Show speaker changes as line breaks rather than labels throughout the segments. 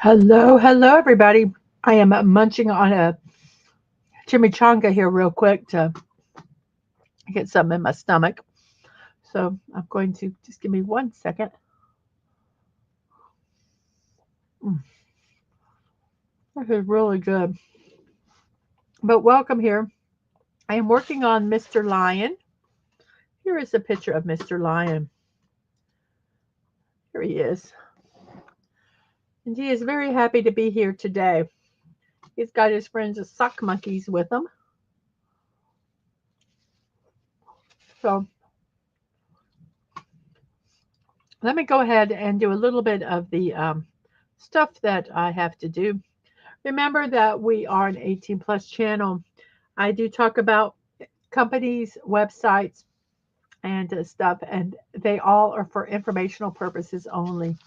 Hello, hello, everybody. I am munching on a chimichanga here, real quick, to get something in my stomach. So I'm going to just give me 1 second. Mm, this is really good. But welcome here. I am working on Mr. Lion. Here is a picture of Mr. Lion. Here he is. And he is very happy to be here today. He's got his friends, the sock monkeys, with him. So let me go ahead and do a little bit of the stuff that I have to do. Remember that we are an 18 plus channel. I do talk about companies, websites, and stuff, and they all are for informational purposes only.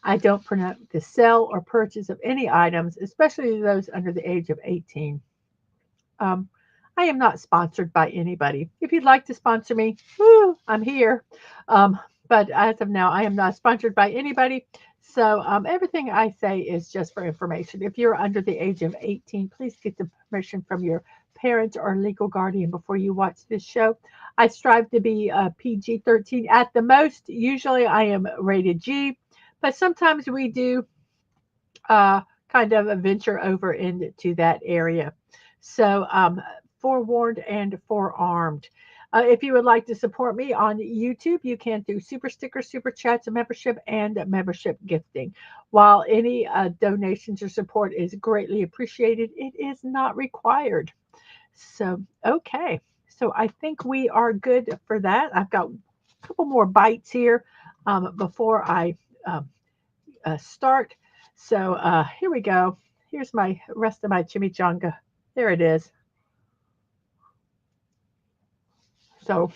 I don't promote the sale or purchase of any items, especially those under the age of 18. Um, I am not sponsored by anybody. If you'd like to sponsor me, woo, I'm here. Um, but as of now, I am not sponsored by anybody. So everything I say is just for information. If you're under the age of 18, please get the permission from your parent or legal guardian before you watch this show. I strive to be PG-13 at the most. Usually I am rated G, but sometimes we do uh, kind of venture over into that area. So, forewarned and forearmed. If you would like to support me on YouTube, you can through super stickers, super chats, membership, and membership gifting. While any donations or support is greatly appreciated, it is not required. So, okay. So, I think we are good for that. I've got a couple more bites here before I um, start. So here we go. Here's my rest of my chimichanga. There it is. So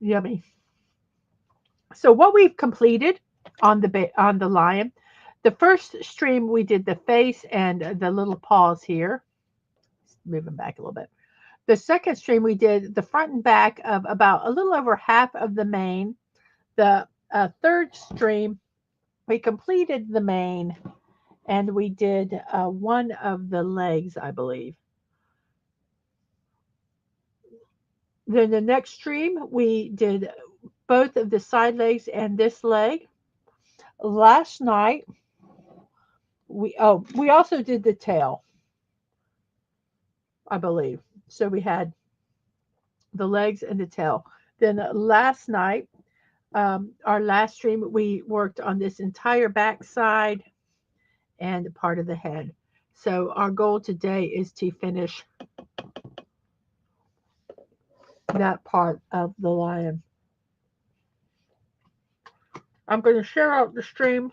yummy. So what we've completed on the lion, the first stream we did the face and the little paws here. Moving back a little bit. The second stream we did the front and back of about a little over half of the mane. The third stream we completed the mane and we did one of the legs, I believe. Then the next stream, we did both of the side legs and this leg. Last night, we also did the tail, I believe. So we had the legs and the tail. Then last night, our last stream, we worked on this entire back side and part of the head. So our goal today is to finish that part of the lion. I'm going to share out the stream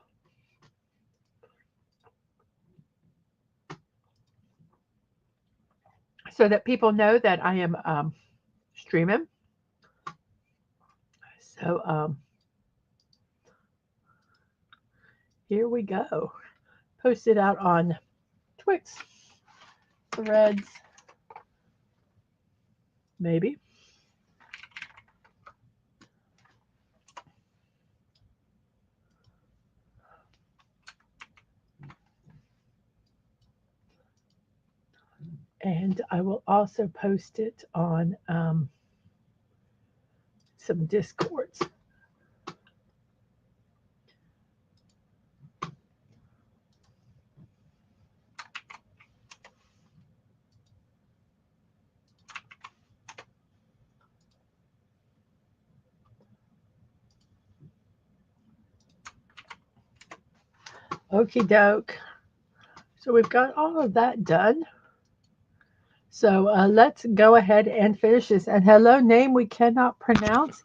so that people know that I am streaming. So here we go. Post it out on Twix, Threads, maybe. And I will also post it on some Discords. Okie doke. So we've got all of that done. So let's go ahead and finish this. And hello, name we cannot pronounce.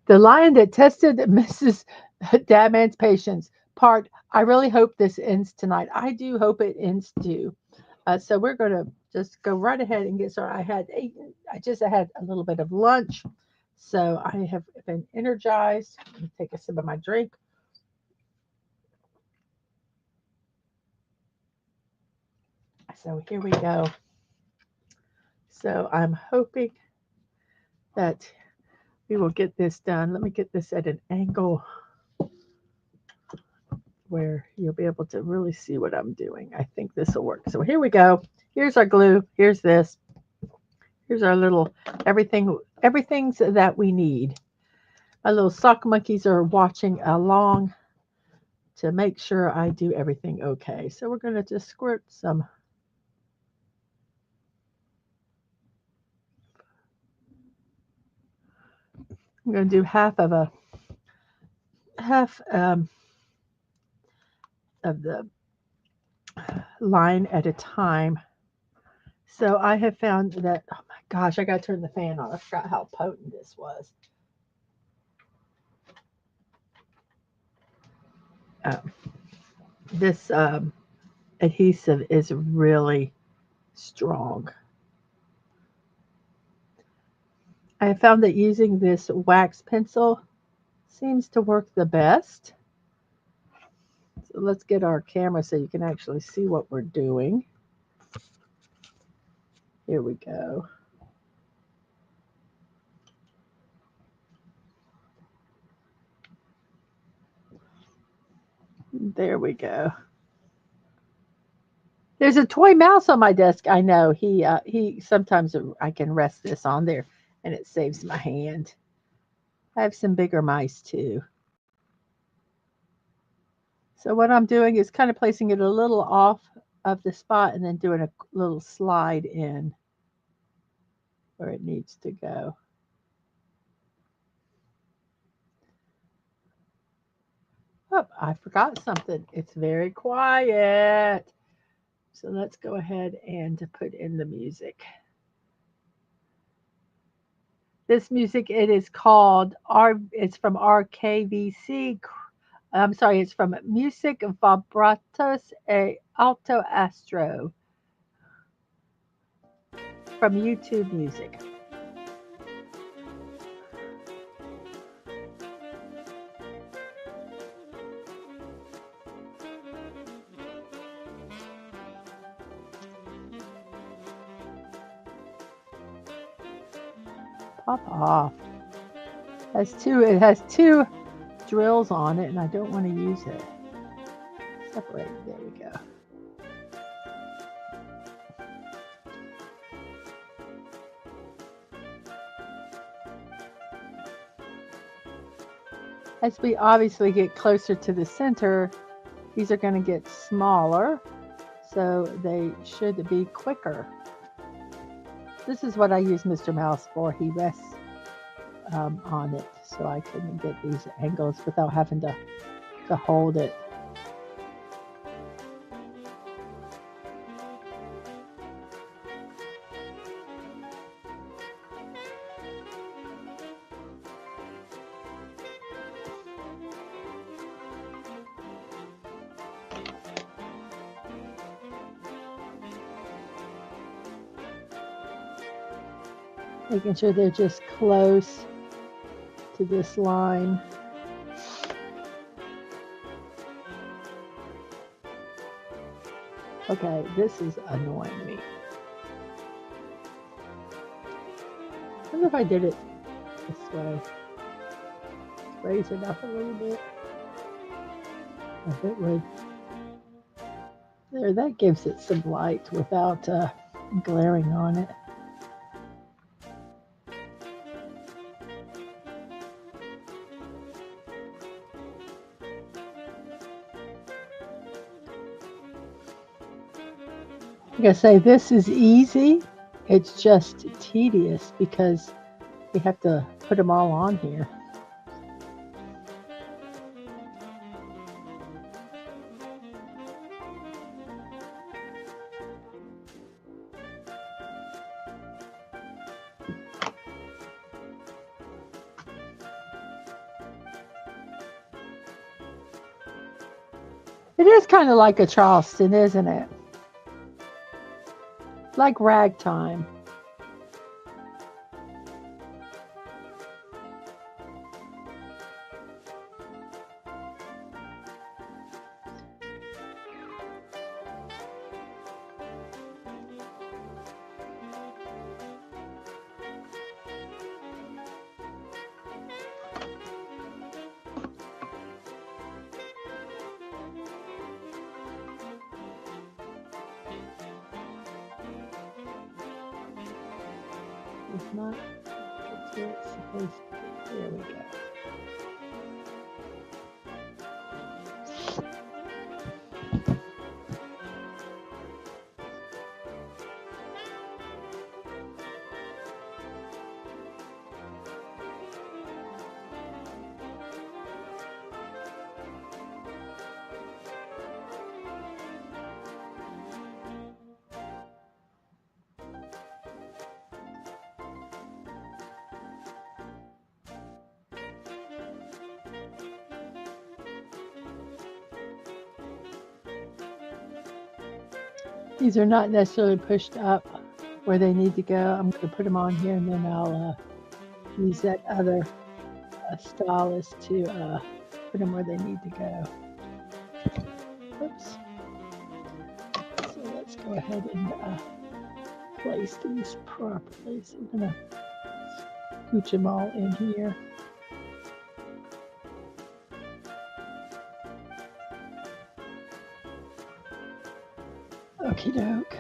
The lion that tested Mrs. Dadman's patience. Part. I really hope this ends tonight. I do hope it ends too. So we're going to just go right ahead and get started. I just had a little bit of lunch. So I have been energized. Let me take a sip of my drink. So here we go. So I'm hoping that we will get this done. Let me get this at an angle where you'll be able to really see what I'm doing. I think this will work. So here we go. Here's our glue. Here's this. Here's our little everything's that we need. My little sock monkeys are watching along to make sure I do everything okay. So we're going to just squirt some. I'm going to do half of the line at a time. So I have found that, oh my gosh, I got to turn the fan on. I forgot how potent this was. This adhesive is really strong. I have found that using this wax pencil seems to work the best. So let's get our camera so you can actually see what we're doing. Here we go. There we go. There's a toy mouse on my desk. I know he sometimes I can rest this on there and it saves my hand. I have some bigger mice too. So what I'm doing is kind of placing it a little off of the spot and then doing a little slide in where it needs to go. Oh, I forgot something. It's very quiet. So let's go ahead and put in the music. This music, it is called it's from RKVC. I'm sorry, it's from Music Vibratos e Alto Astro from YouTube Music. Pop off. It has two drills on it, and I don't want to use it. Separate. There we go. As we obviously get closer to the center, these are going to get smaller, so they should be quicker. This is what I use Mr. Mouse for. He rests on it, so I can get these angles without having to hold it. Making sure they're just close to this line. Okay, this is annoying me. I wonder if I did it this way. Raise it up a little bit. If it would. There, that gives it some light without glaring on it. Like I say, this is easy. It's just tedious because we have to put them all on here. It is kind of like a Charleston, isn't it? Like ragtime. It's not. It's where it's supposed to be. There we go. These are not necessarily pushed up where they need to go. I'm going to put them on here and then I'll use that other stylus to put them where they need to go. Oops. So let's go ahead and place these properly. So I'm going to scooch them all in here. Okie doke.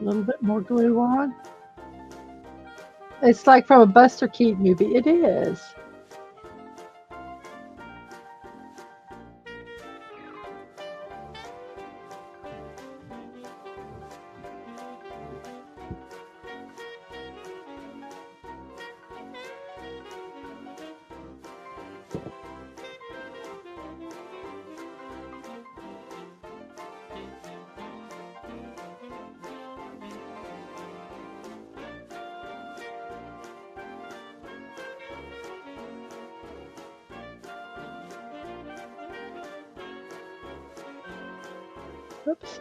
A little bit more glue on. It's like from a Buster Keaton movie. It is. Oops.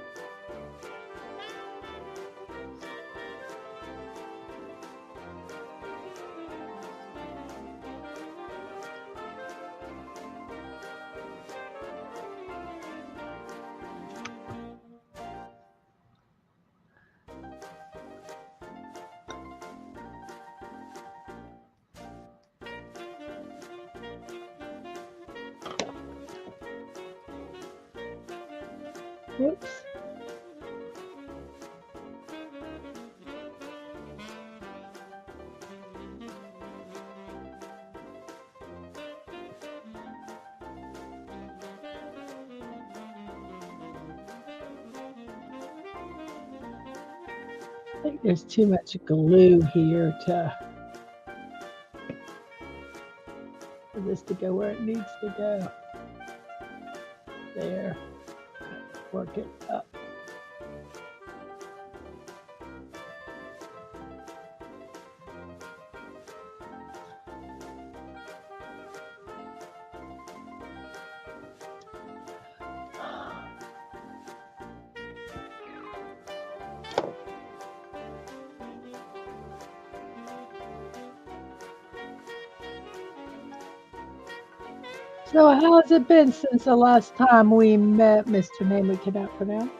Whoops. I think there's too much glue here for this to go where it needs to go. There. Work it up. So how has it been since the last time we met, Mr. Name we cannot pronounce?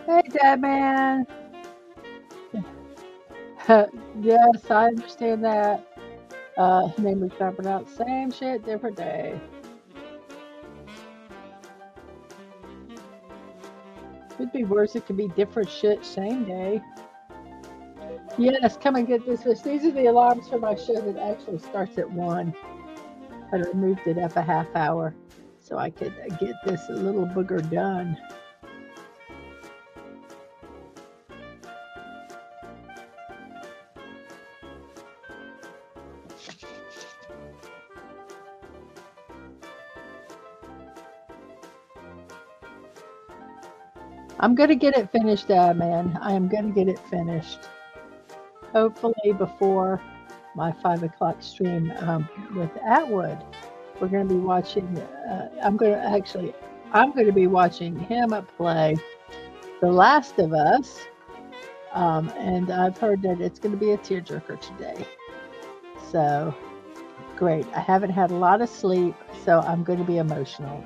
Hey, Dad Man. Yes, I understand that. Name we cannot pronounce. Same shit, different day. Could be worse. It could be different shit, same day. Yes, come and get this. These are the alarms for my show that actually starts at 1. I moved it up a half hour so I could get this little booger done. I'm going to get it finished, man. I am going to get it finished. Hopefully before my 5 o'clock stream with Atwood. We're going to be watching, I'm going to be watching him play The Last of Us. And I've heard that it's going to be a tearjerker today. So great. I haven't had a lot of sleep, so I'm going to be emotional.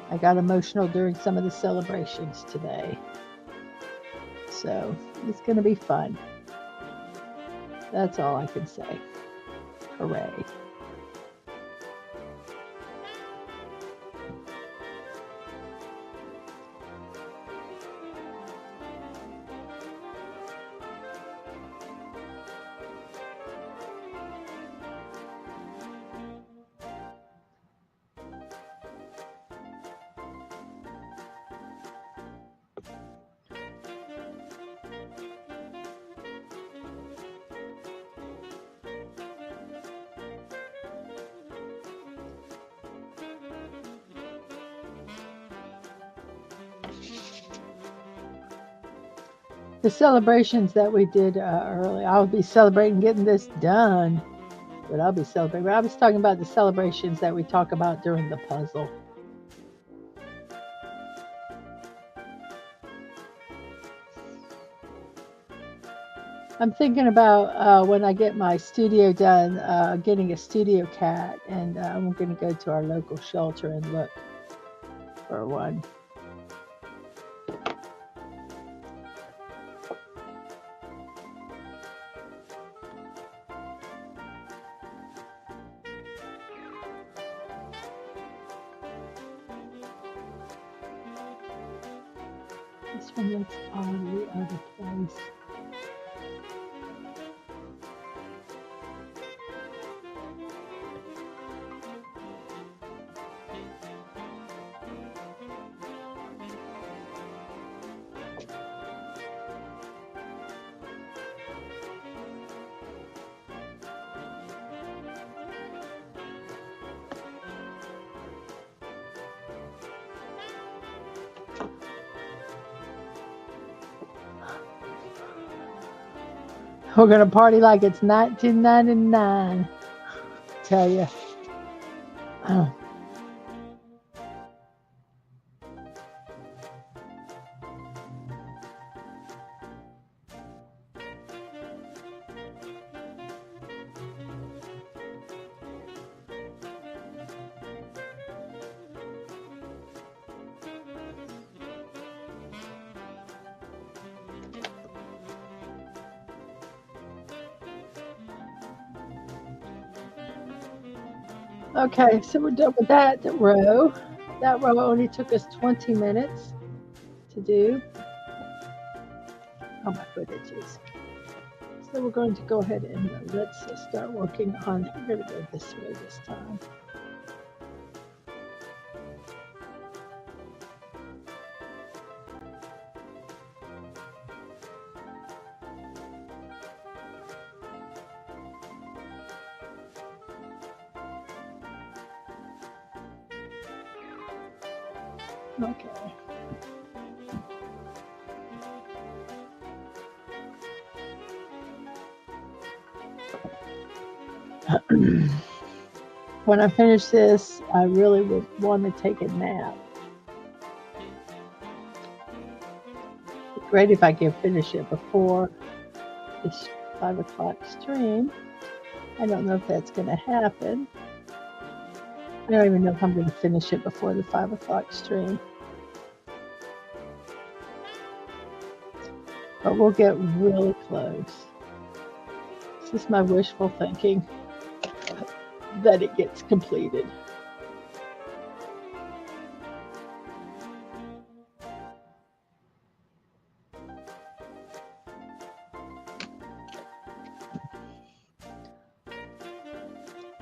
I got emotional during some of the celebrations today. So it's going to be fun. That's all I can say. Hooray. The celebrations that we did early, I'll be celebrating getting this done, but I'll be celebrating. I was talking about the celebrations that we talk about during the puzzle. I'm thinking about when I get my studio done, getting a studio cat, and I'm going to go to our local shelter and look for one. This one looks oddly out of place. We're going to party like it's 1999. Tell you. Okay, so we're done with that row. That row only took us 20 minutes to do. Oh, my footages. So we're going to go ahead and let's start working on, we're going to go this way this time. Okay. When I finish this, I really would want to take a nap. It'd be great if I could finish it before this 5 o'clock stream. I don't know if that's going to happen. I don't even know if I'm going to finish it before the 5 o'clock stream. But we'll get really close. This is my wishful thinking that it gets completed.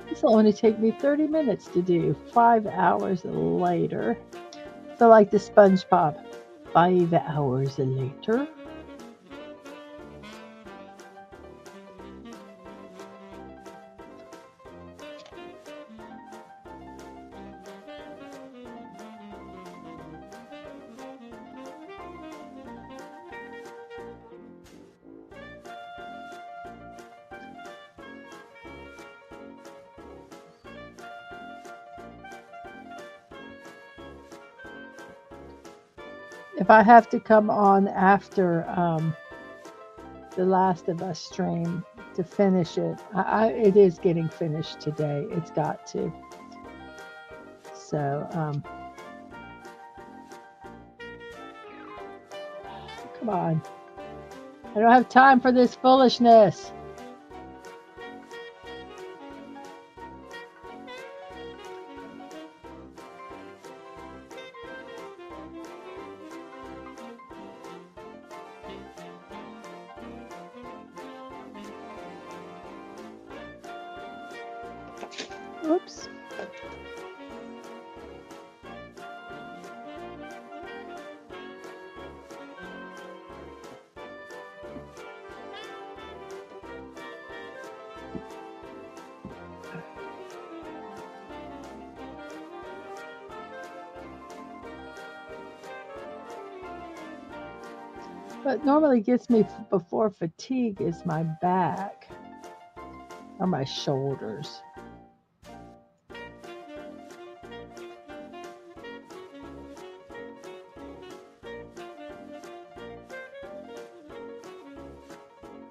This will only take me 30 minutes to do. 5 hours later. So like the SpongeBob, 5 hours later. if I have to come on after the Last of Us stream to finish it, it is getting finished today. It's got to. So, come on. I don't have time for this foolishness. Oops. What normally gets me before fatigue is my back or my shoulders.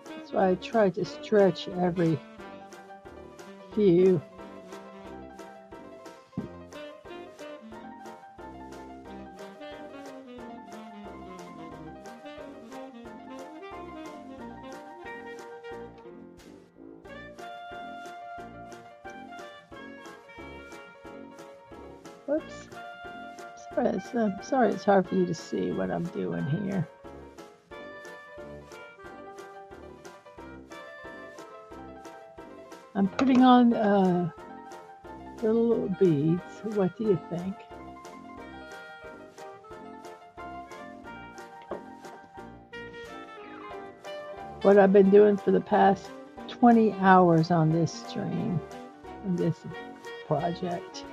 That's why I try to stretch every few. Whoops. Sorry it's hard for you to see what I'm doing here. I'm putting on little beads. What do you think? What I've been doing for the past 20 hours on this stream, on this project.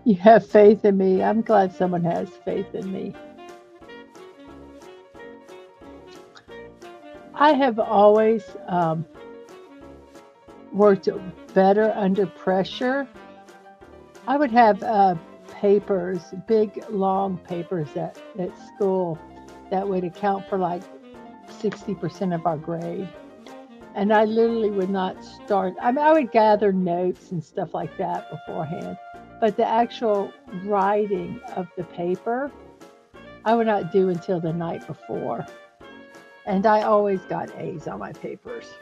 You have faith in me. I'm glad someone has faith in me. I have always worked better under pressure. I would have papers, big, long papers at school that would account for like 60% of our grade. And I literally would not start. I mean, I would gather notes and stuff like that beforehand. But the actual writing of the paper, I would not do until the night before. And I always got A's on my papers.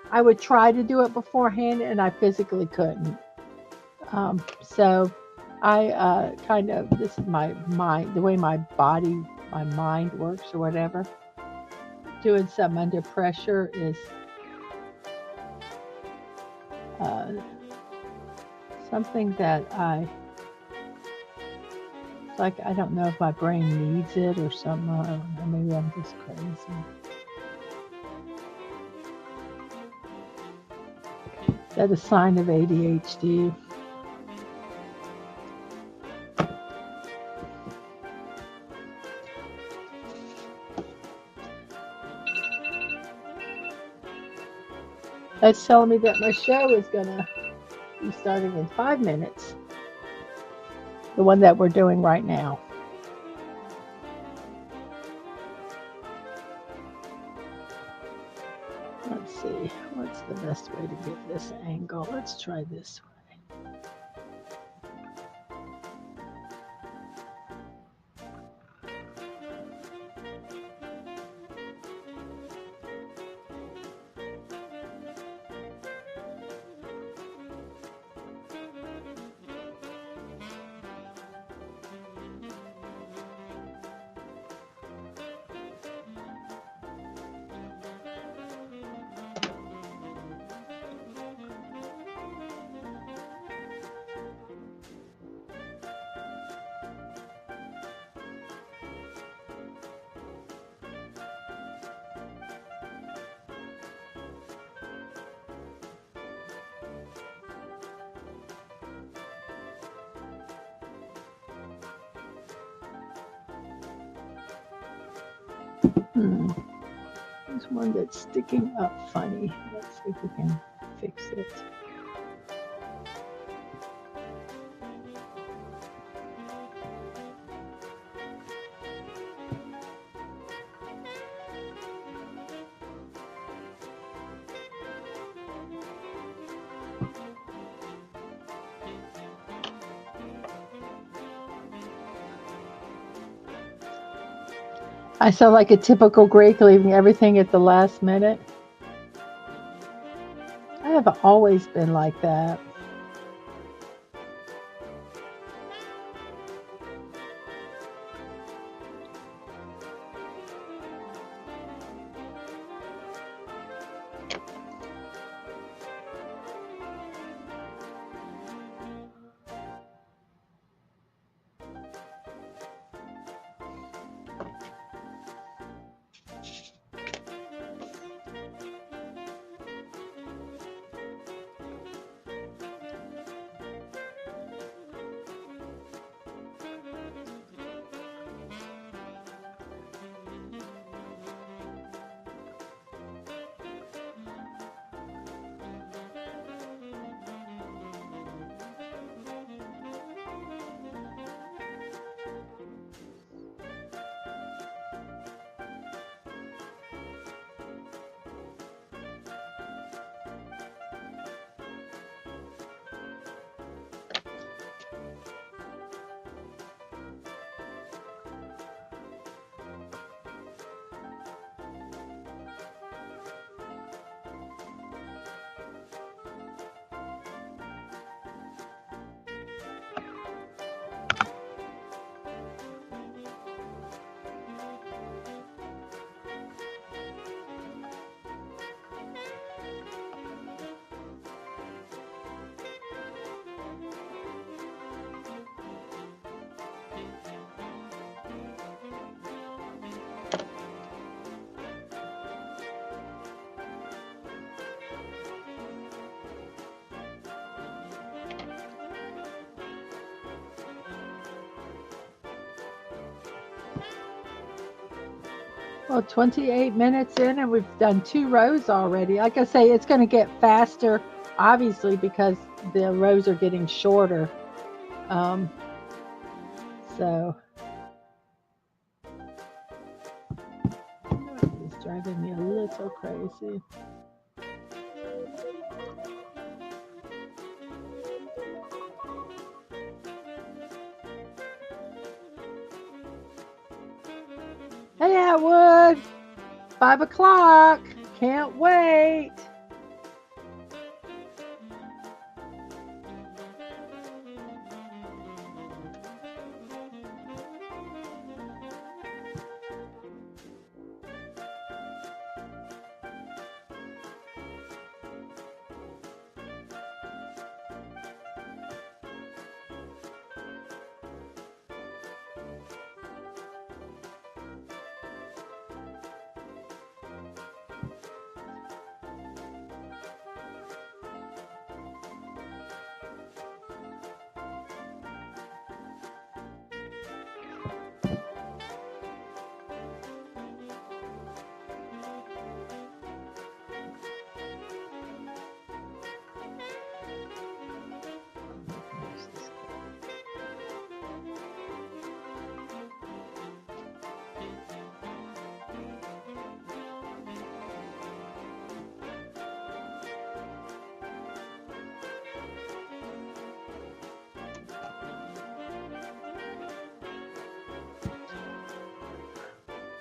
I would try to do it beforehand, and I physically couldn't. So I kind of, this is my mind, the way my body, my mind works or whatever. Doing something under pressure is something that it's like, I don't know if my brain needs it or something. I don't know, maybe I'm just crazy. Is that a sign of ADHD? That's telling me that my show is gonna be starting in 5 minutes. The one that we're doing right now. Let's see, what's the best way to get this angle? Let's try this way. There's one that's sticking up funny. Let's see if we can fix it. I sound like a typical Greek, leaving everything at the last minute. I have always been like that. Well, 28 minutes in and we've done 2 rows already. Like I say, it's going to get faster, obviously, because the rows are getting shorter. So it's driving me a little crazy. Hey, Atwood, 5 o'clock. Can't wait.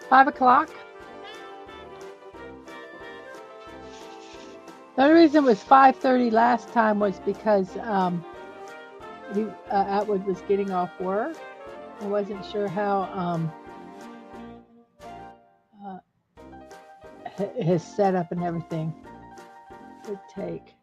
$5 o'clock. The only reason it was 5:30 last time was because Atwood was getting off work. I wasn't sure how his setup and everything would take.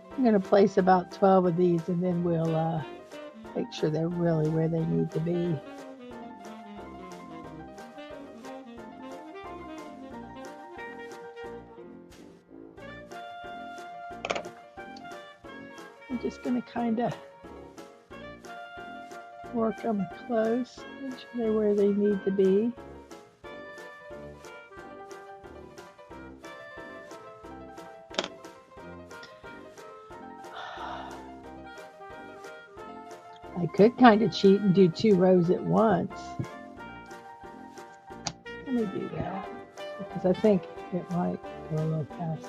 I'm going to place about 12 of these and then we'll make sure they're really where they need to be. going to kind of work them close, make sure they're where they need to be. I could kind of cheat and do 2 rows at once. Let me do that because I think it might go a little fast.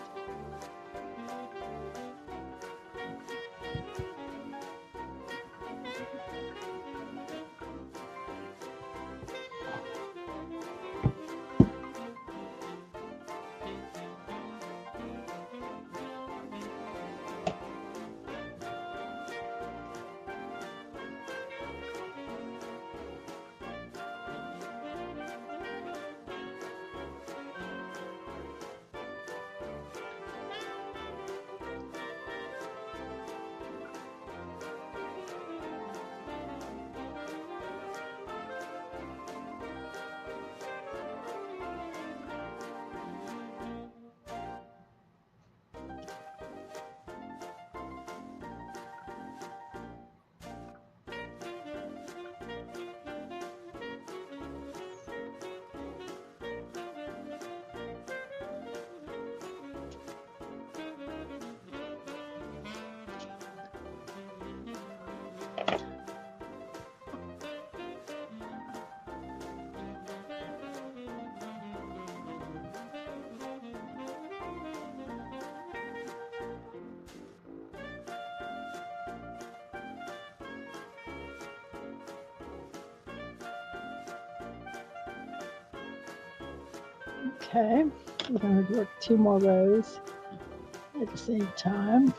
Okay, we're going to work 2 more rows at the same time.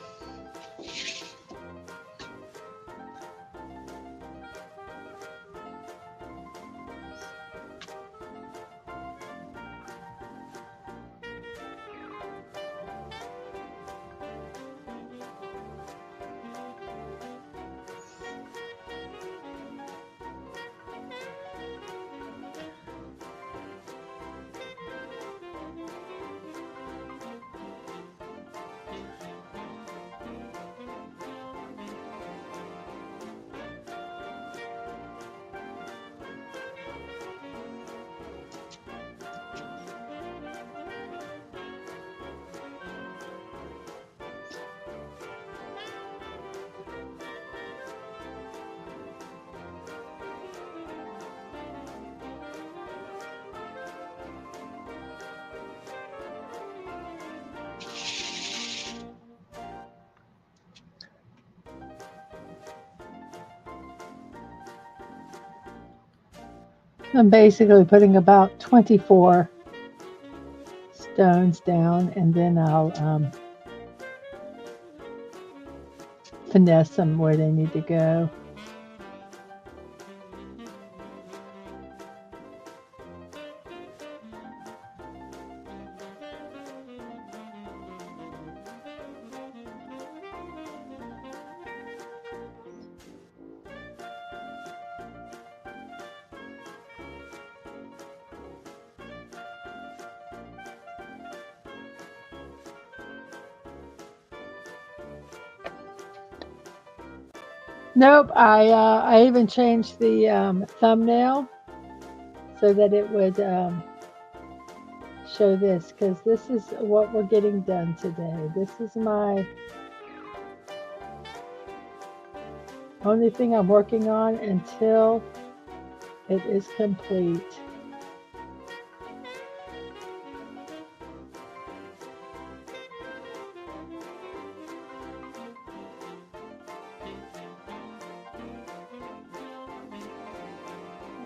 I'm basically putting about 24 stones down, and then I'll finesse them where they need to go. Nope, I even changed the thumbnail so that it would show this, because this is what we're getting done today. This is my only thing I'm working on until it is complete.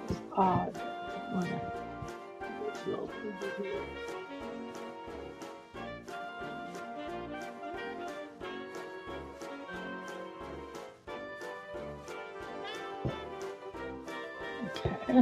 It's odd. I want to roll over here. Okay.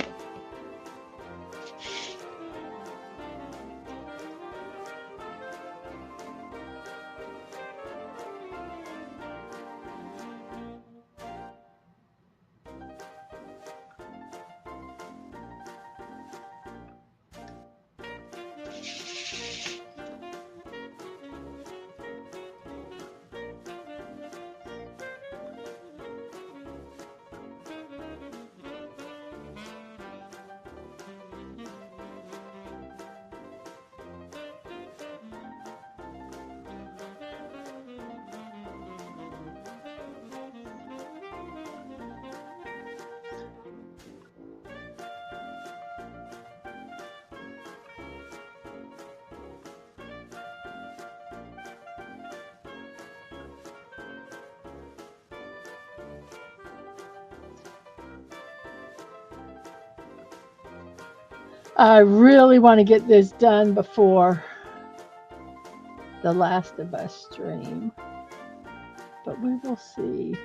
I really want to get this done before the Last of Us stream, but we will see.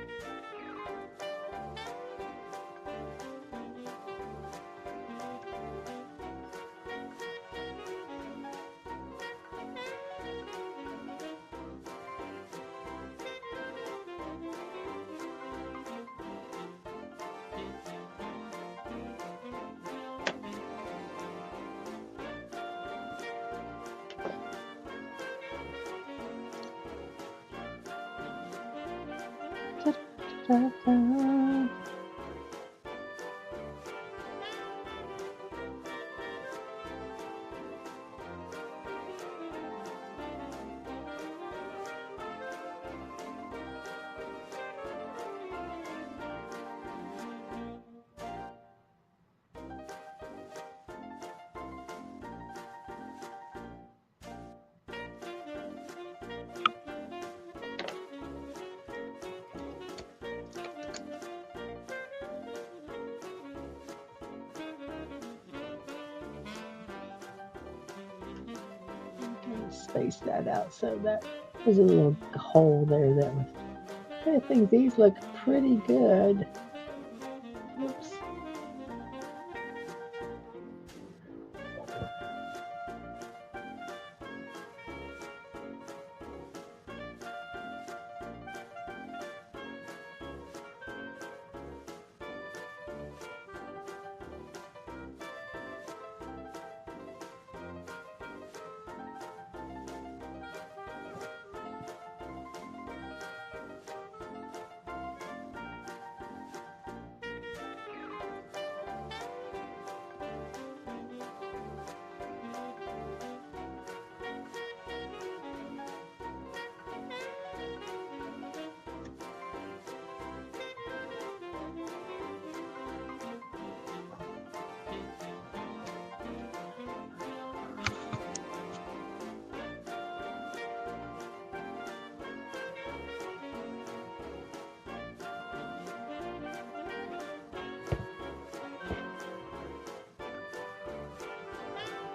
Da-da-da-da. Space that out so that there's a little hole there that was. I think these look pretty good. Oops.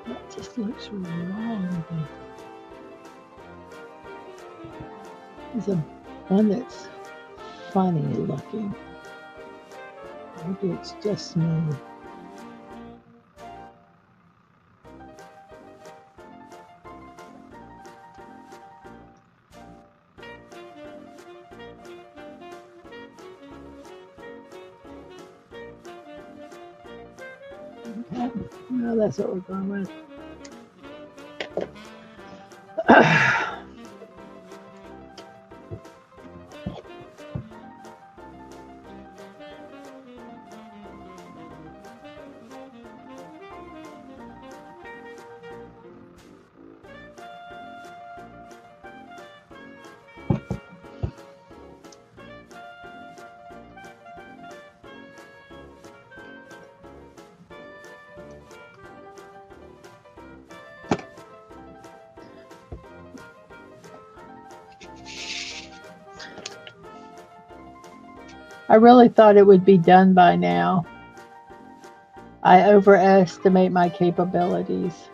That just looks wrong. There's a one that's funny looking. Maybe it's just me. Okay, well, that's what we're going with. I really thought it would be done by now. I overestimate my capabilities.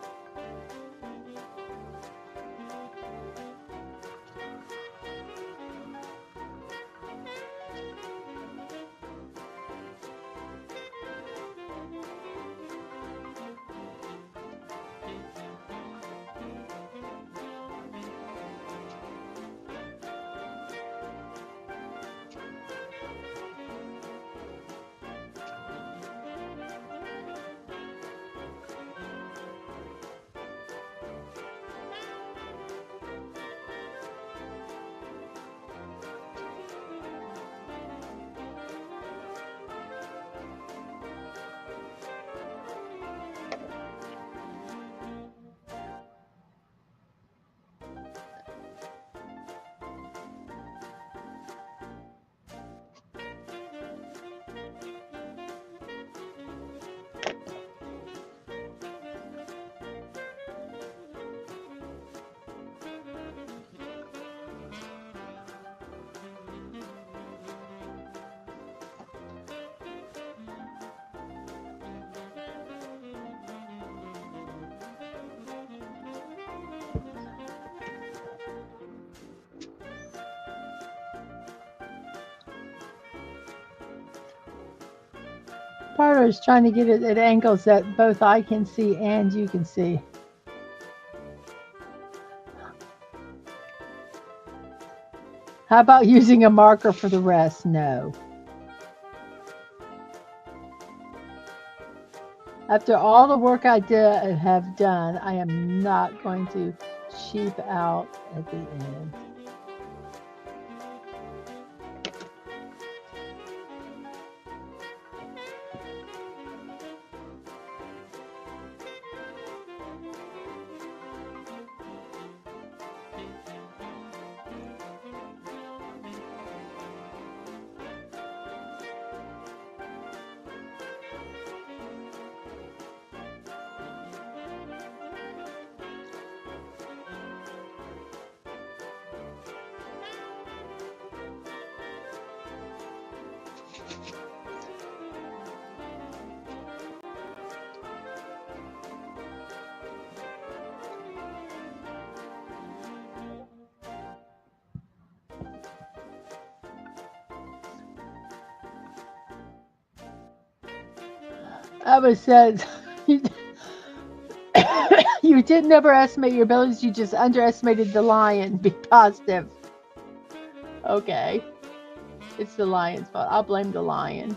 part is trying to get it at angles that both I can see and you can see. How about using a marker for the rest? No. After all the work I have done, I am not going to cheap out at the end. I was said you didn't overestimate your abilities, you just underestimated the lion. Be positive. Okay. It's the lion's fault. I'll blame the lion.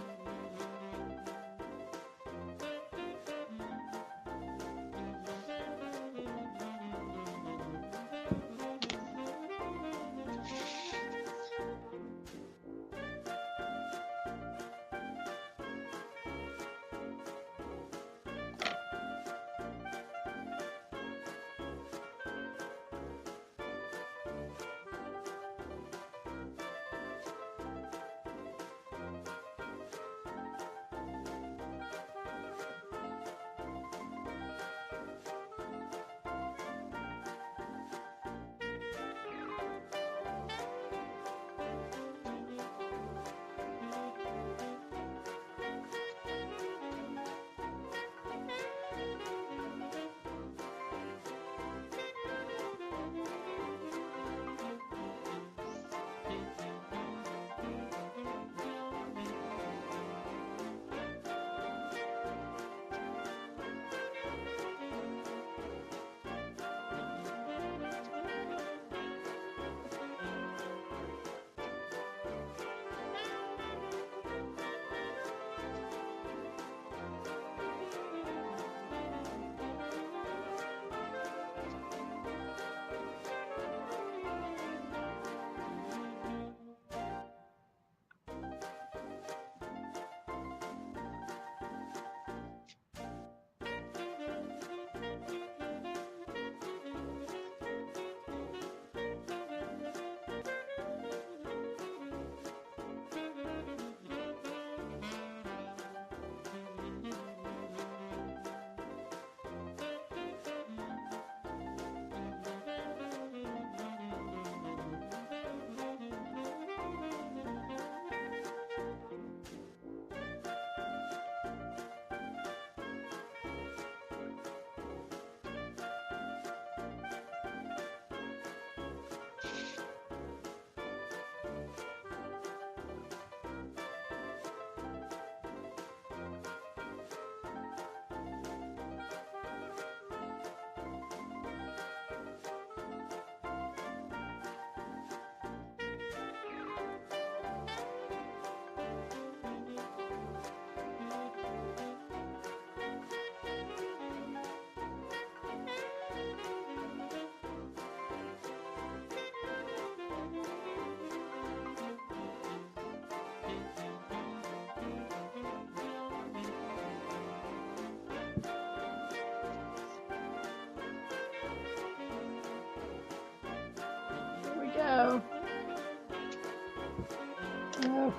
Go.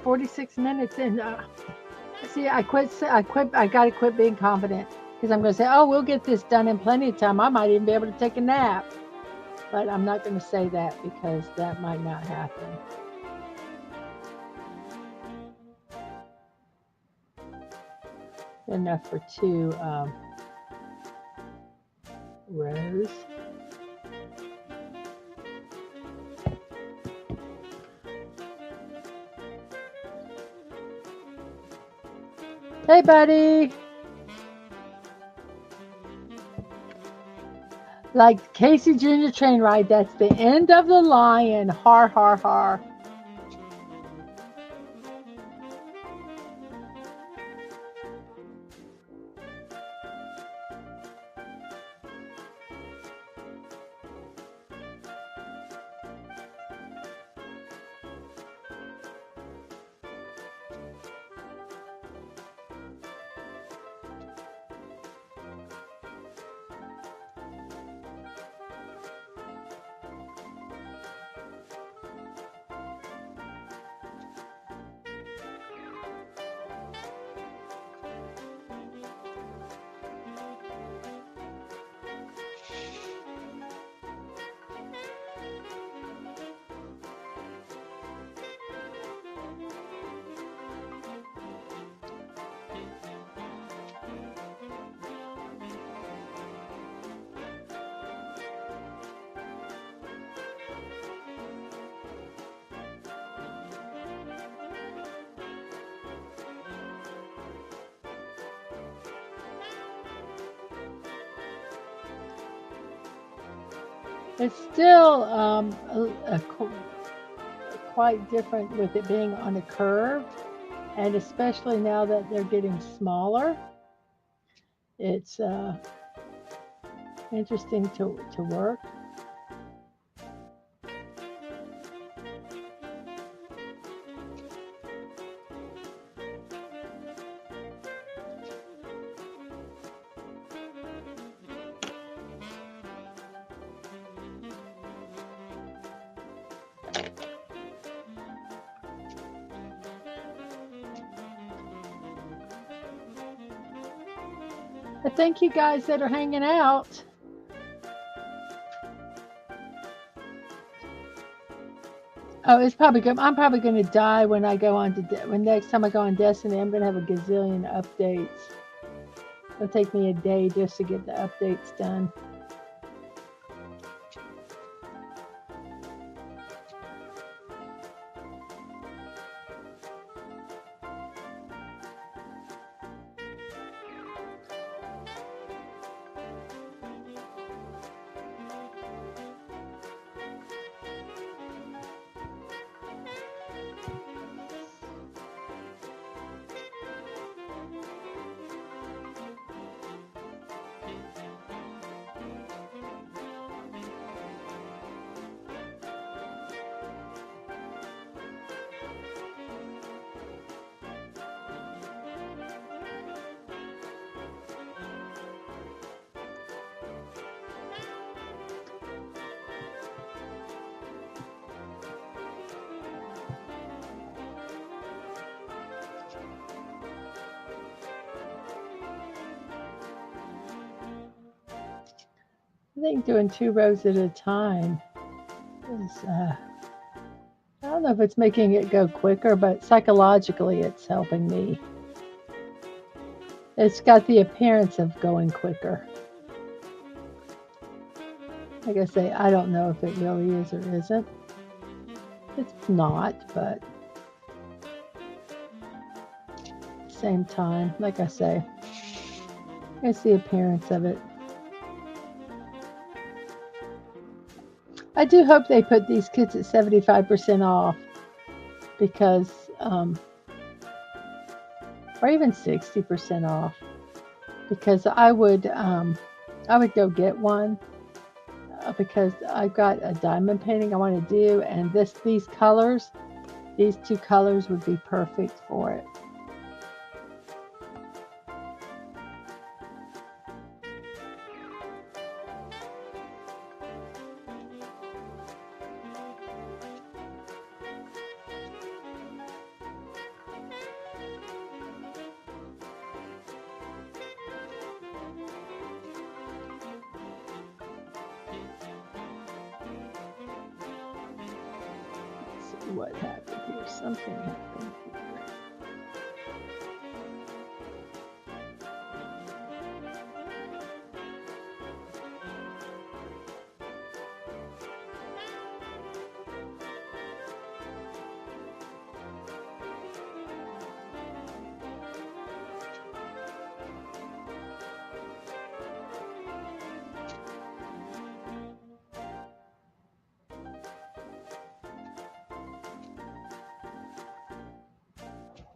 46 minutes in. See, I quit. I gotta quit being confident because I'm gonna say, "Oh, we'll get this done in plenty of time. I might even be able to take a nap." But I'm not gonna say that because that might not happen. Enough for 2 rows. Hey, buddy. Like Casey Jr. train ride, that's the end of the line. Har, har, har. It's still quite different with it being on a curve, and especially now that they're getting smaller. It's interesting to work. But thank you guys that are hanging out. Oh, it's probably good. I'm probably going to die when I go on to when next time I go on Destiny. I'm going to have a gazillion updates. It'll take me a day just to get the updates done. I think doing 2 rows at a time is, I don't know if it's making it go quicker, but psychologically it's helping me. It's got the appearance of going quicker. Like I say, I don't know if it really is or isn't. It's not, but at the same time, like I say, it's the appearance of it. I do hope they put these kits at 75% off because, or even 60% off, because I would go get one because I've got a diamond painting I want to do, and these colors, these 2 colors would be perfect for it. What happened here? Something happened here.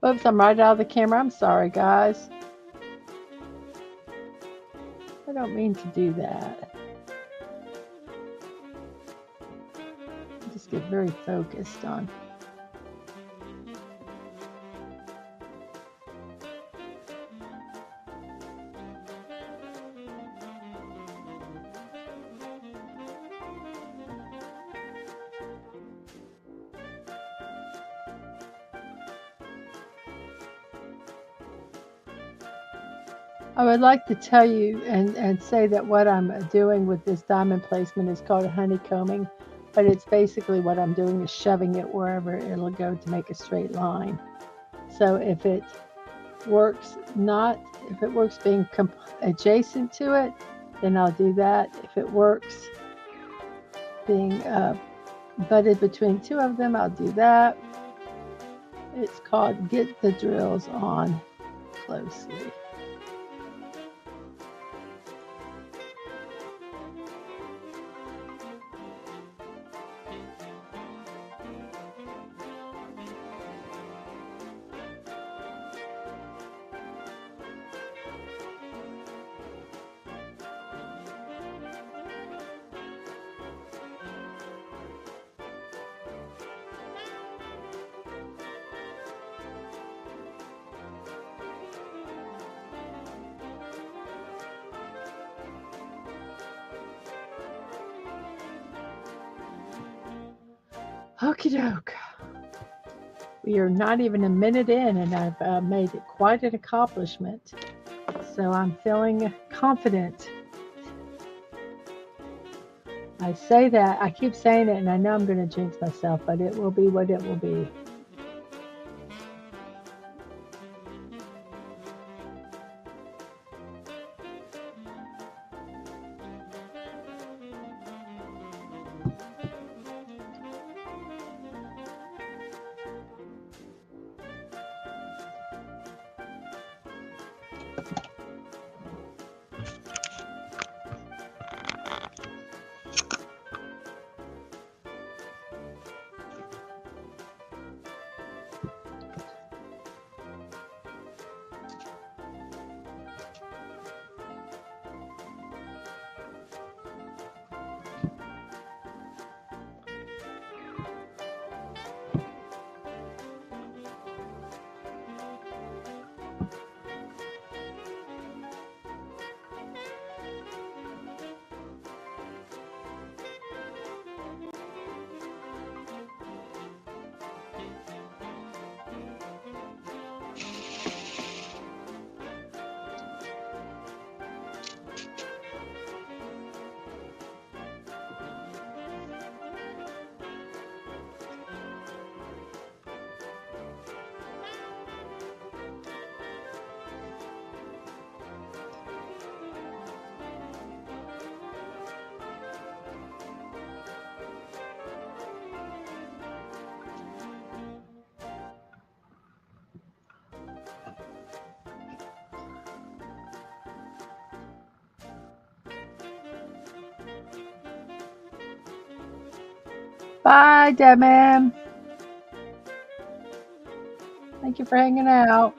Oops, I'm right out of the camera. I'm sorry, guys. I don't mean to do that. Just get very focused on. I would like to tell you and say that what I'm doing with this diamond placement is called honeycombing, but it's basically what I'm doing is shoving it wherever it'll go to make a straight line. So if it works being adjacent to it, then I'll do that. If it works being butted between two of them, I'll do that. It's called Get the Drills On Closely. Okie doke. We are not even a minute in, and I've made it quite an accomplishment. So I'm feeling confident. I say that, I keep saying it, and I know I'm going to jinx myself, but it will be what it will be. Bye, Debbie. Thank you for hanging out.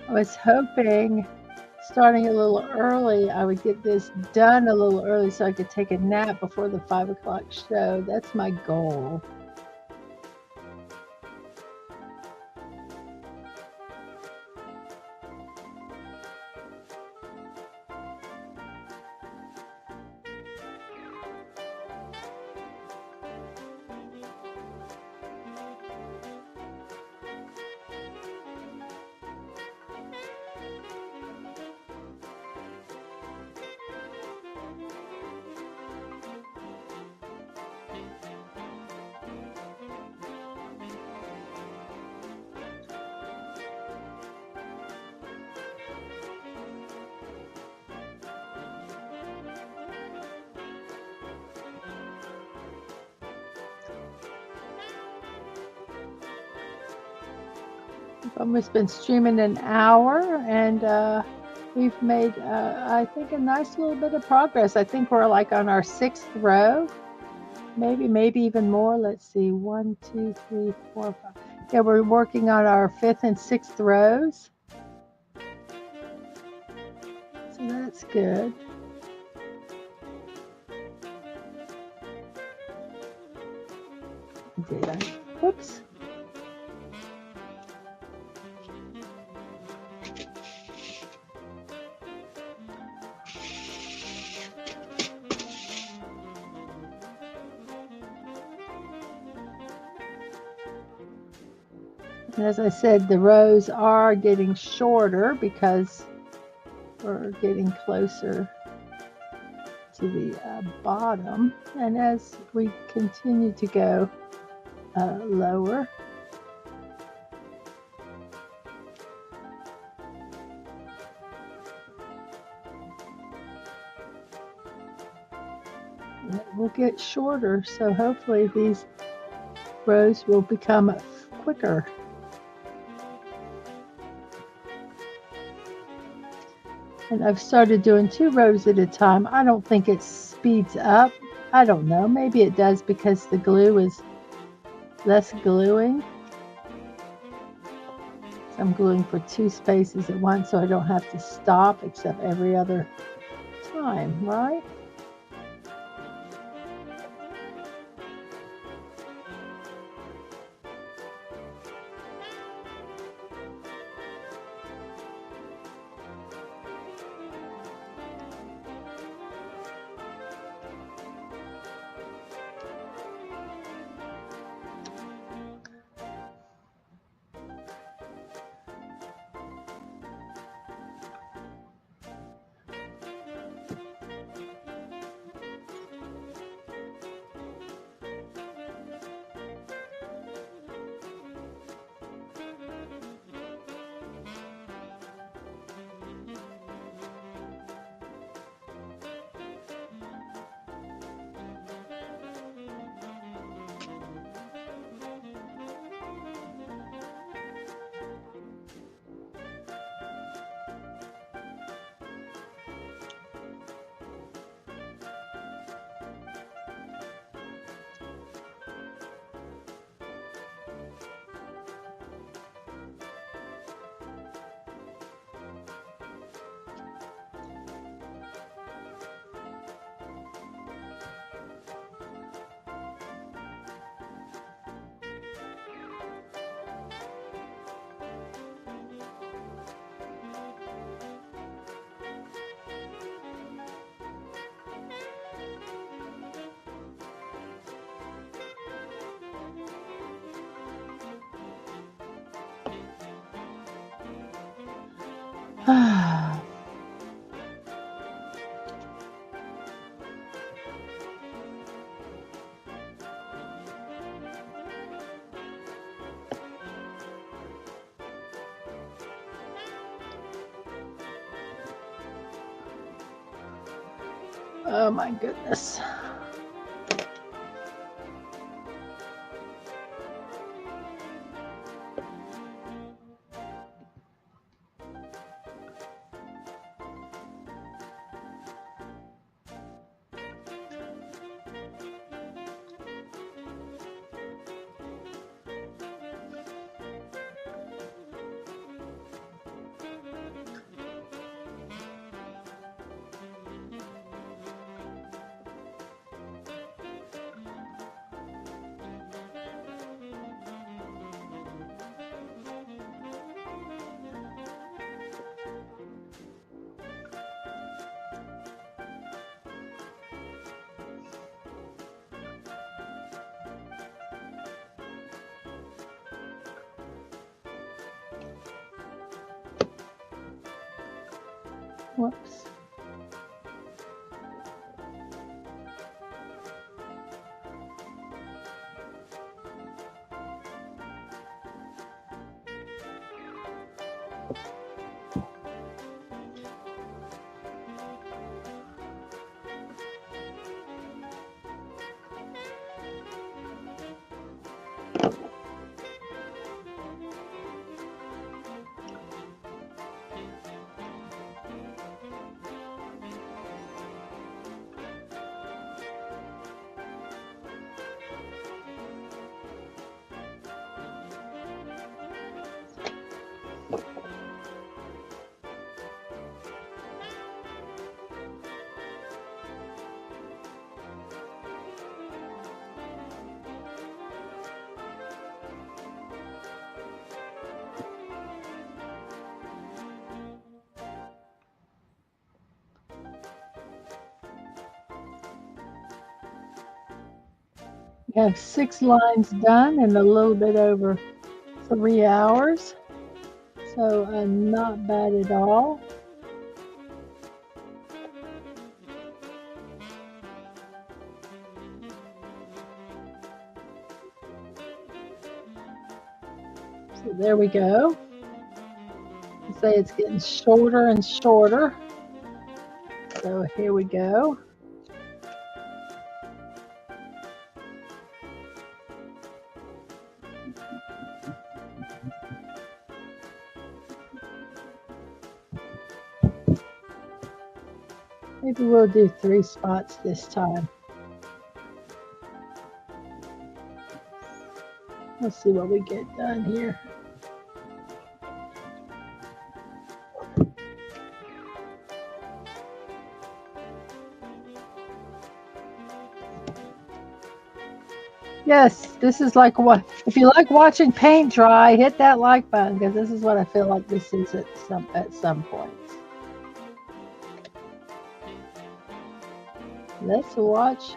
I was hoping, starting a little early, I would get this done a little early so I could take a nap before the 5 o'clock show. That's my goal. almost been streaming an hour, and we've made, I think, a nice little bit of progress. I think we're like on our 6th row, maybe even more. Let's see, 1, 2, 3, 4, 5. Yeah, we're working on our 5th and 6th rows. So that's good. Did I? Whoops. And as I said, the rows are getting shorter because we're getting closer to the bottom. And as we continue to go lower, it will get shorter. So hopefully these rows will become quicker. And I've started doing 2 rows at a time. I don't think it speeds up. I don't know. Maybe it does because the glue is less gluing. So I'm gluing for 2 spaces at once, so I don't have to stop except every other time, right? Oh my goodness. Whoops. We have 6 lines done in a little bit over 3 hours. So not bad at all. So there we go. Say it's getting shorter and shorter. So here we go. Maybe we'll do 3 spots this time. Let's see what we get done here. Yes, this is like what, if you like watching paint dry, hit that like button, because this is what I feel like this is at some point. Let's watch.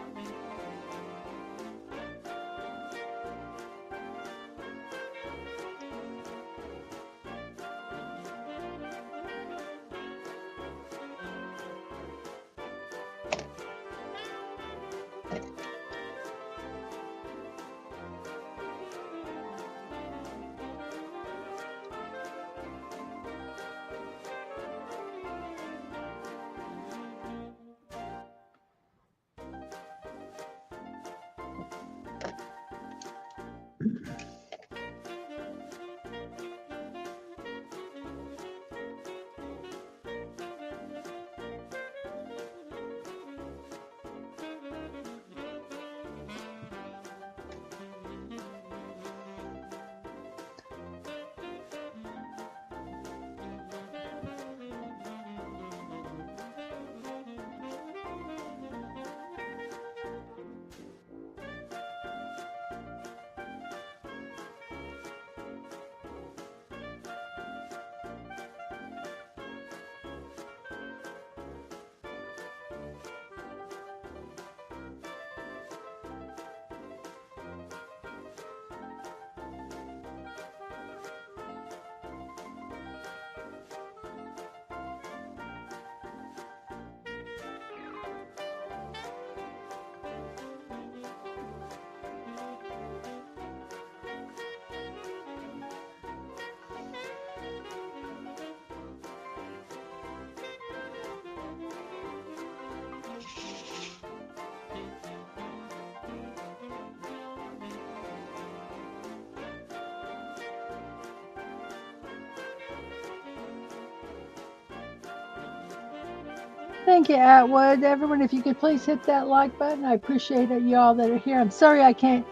Thank you, Atwood. Everyone, if you could please hit that like button. I appreciate it, you all that are here. I'm sorry I can't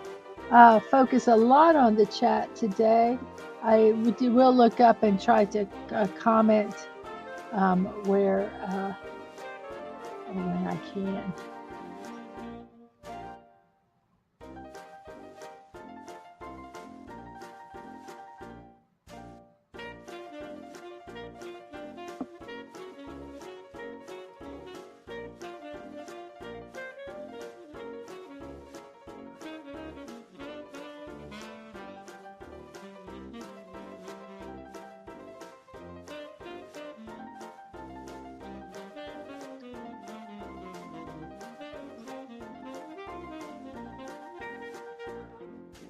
focus a lot on the chat today. I will look up and try to comment where when I can.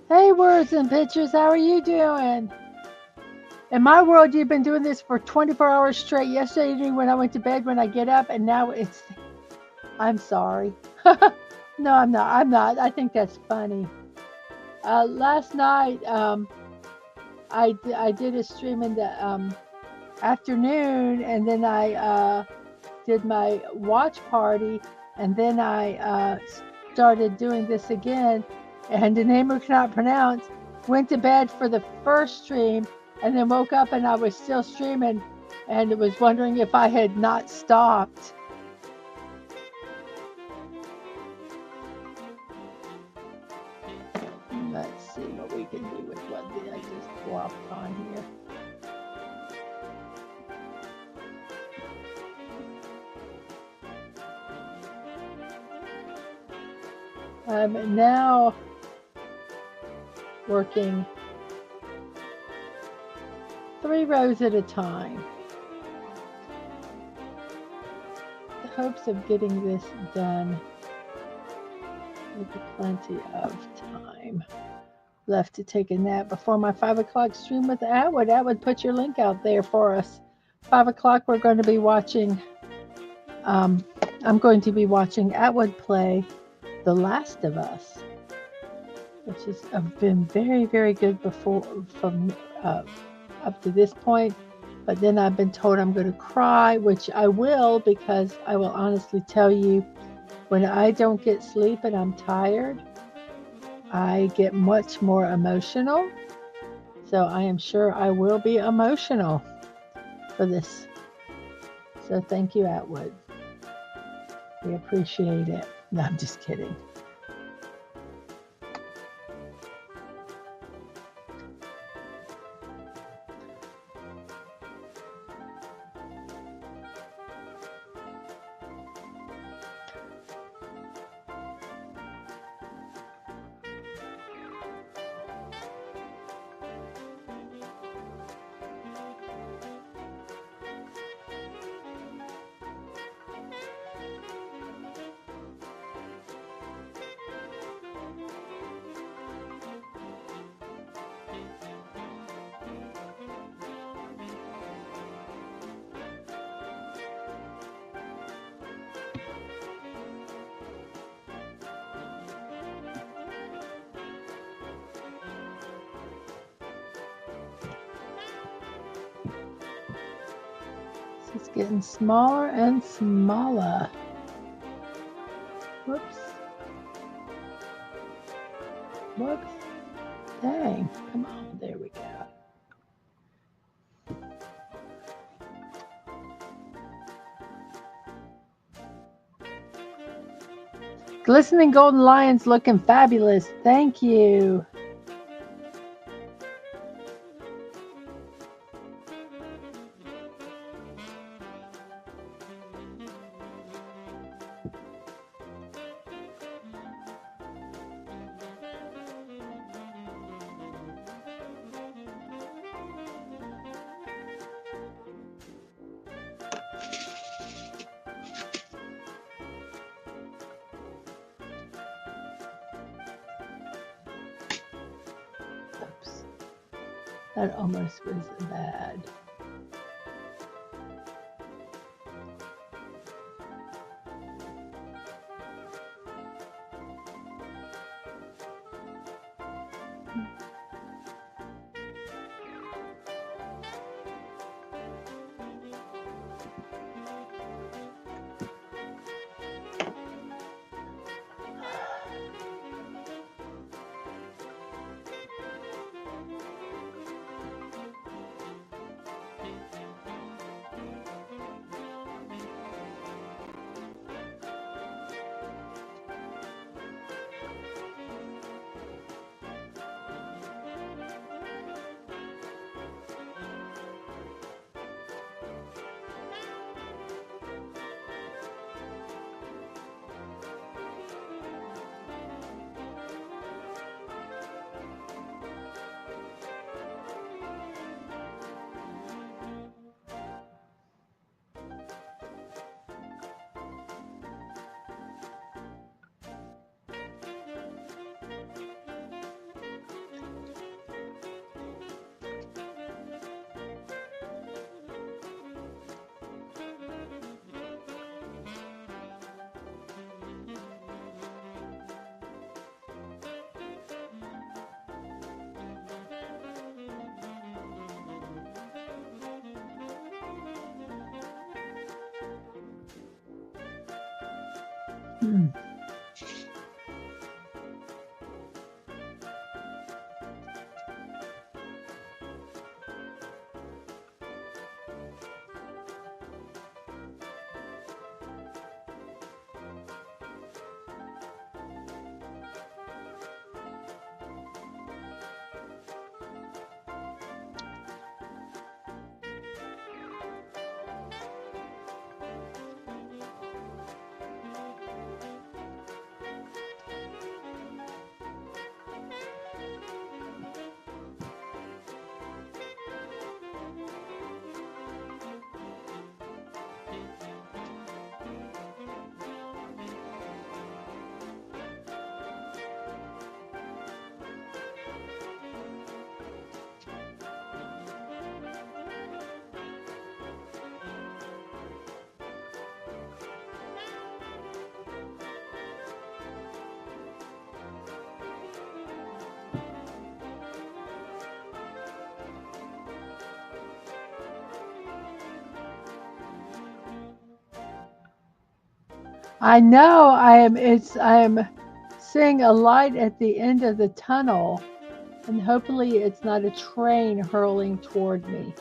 Hey, Words and Pictures, how are you doing? In my world, you've been doing this for 24 hours straight. Yesterday evening when I went to bed, when I get up, and now it's, I'm sorry. No, I'm not. I think that's funny. Last night, I did a stream in the afternoon, and then I did my watch party, and then I started doing this again, and the name I cannot pronounce, went to bed for the first stream, and then woke up and I was still streaming, and was wondering if I had not stopped. Let's see what we can do with what I just flopped on here. Now working 3 rows at a time. The hopes of getting this done with plenty of time left to take a nap before my 5 o'clock stream with Atwood. Atwood, put your link out there for us. 5 o'clock, we're going to be watching, I'm going to be watching Atwood play The Last of Us, which has been very, very good before from up to this point. But then I've been told I'm going to cry, which I will, because I will honestly tell you, when I don't get sleep and I'm tired, I get much more emotional. So I am sure I will be emotional for this. So thank you, Atwood. We appreciate it. No, I'm just kidding. It's getting smaller and smaller. Whoops. Whoops. Dang. Come on. There we go. Glistening golden lions looking fabulous. Thank you. That almost was bad. I know I am seeing a light at the end of the tunnel, and hopefully it's not a train hurling toward me.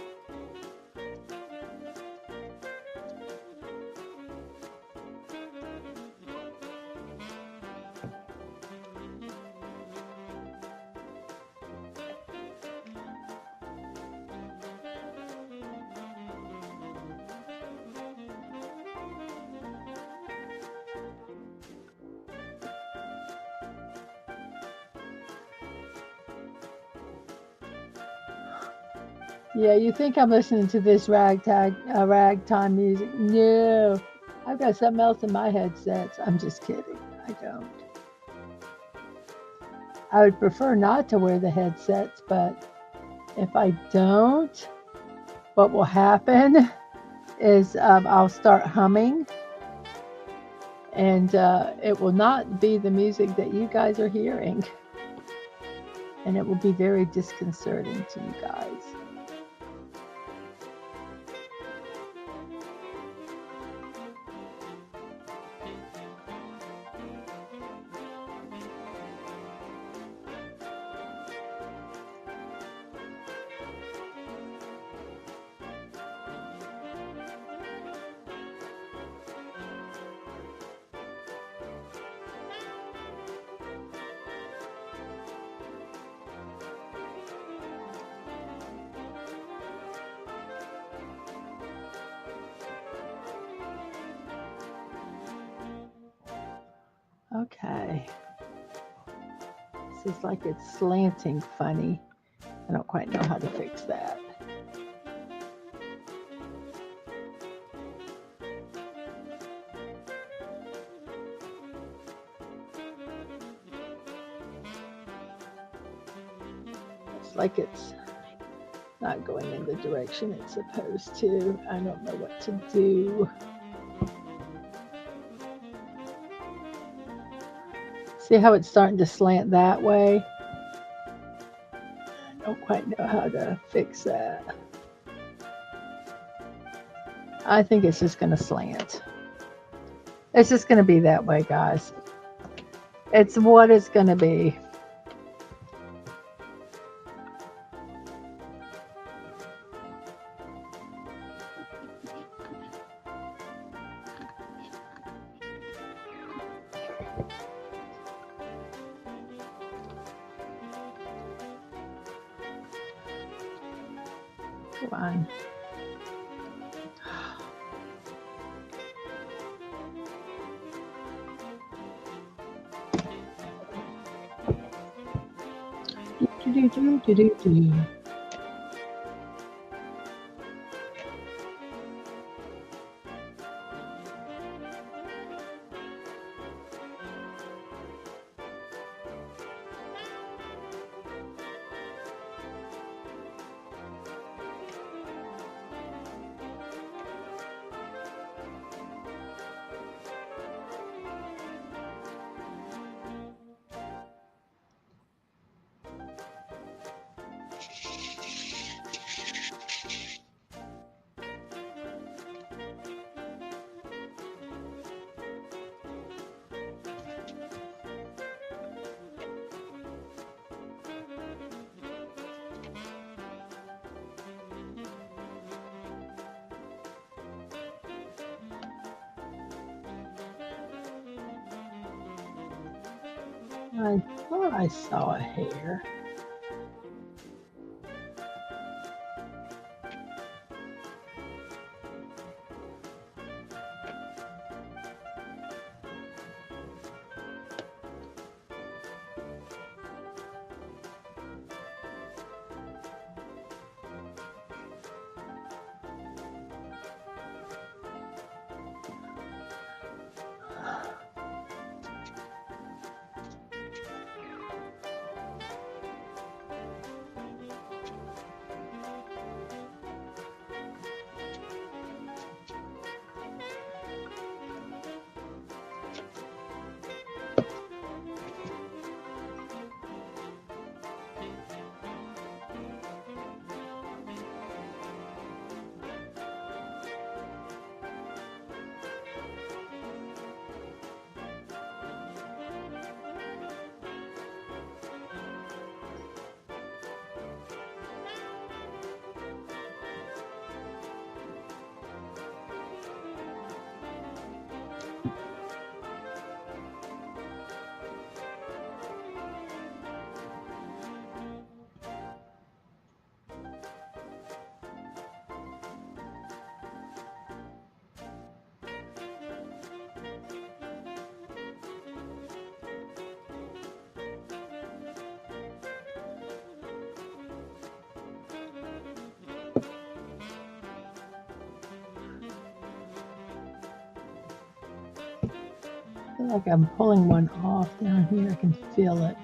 Yeah, you think I'm listening to this ragtime music? No, I've got something else in my headsets. I'm just kidding. I don't. I would prefer not to wear the headsets, but if I don't, what will happen is I'll start humming, and it will not be the music that you guys are hearing, and it will be very disconcerting to you guys. Okay. This is like it's slanting funny. I don't quite know how to fix that. It's like it's not going in the direction it's supposed to. I don't know what to do. See how it's starting to slant that way? I don't quite know how to fix that. I think it's just going to slant. It's just going to be that way, guys. It's what it's going to be. Come on. Do. I thought I saw a hair. feel like I'm pulling one off down here. I can feel it.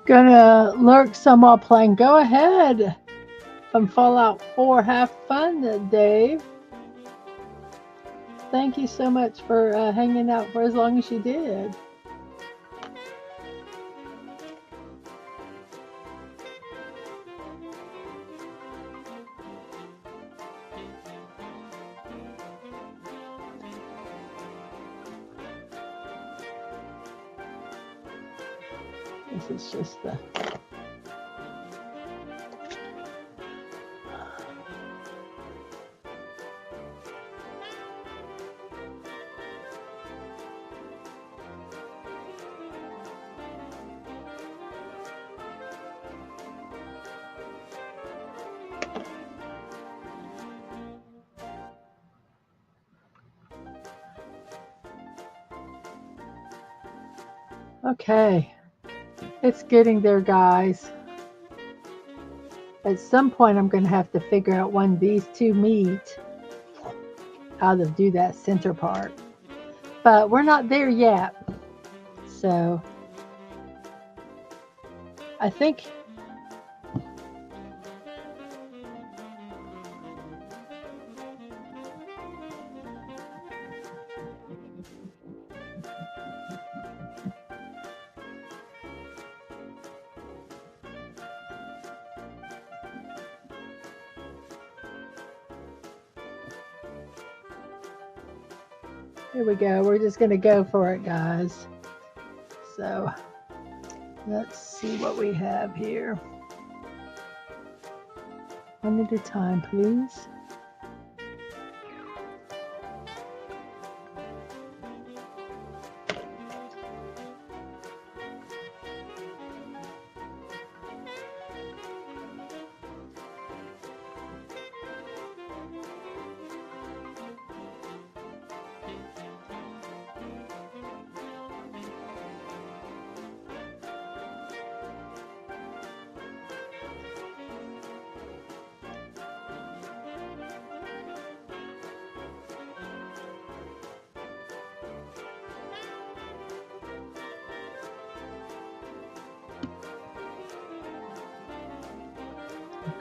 Gonna lurk some while playing. Go ahead from Fallout 4. Have fun, Dave. Thank you so much for hanging out for as long as you did. This is just the Okay, it's getting there, guys. At some point, I'm going to have to figure out when these two meet, how to do that center part. But we're not there yet. So I think here we go. We're just going to go for it, guys. So let's see what we have here. One at a time, please.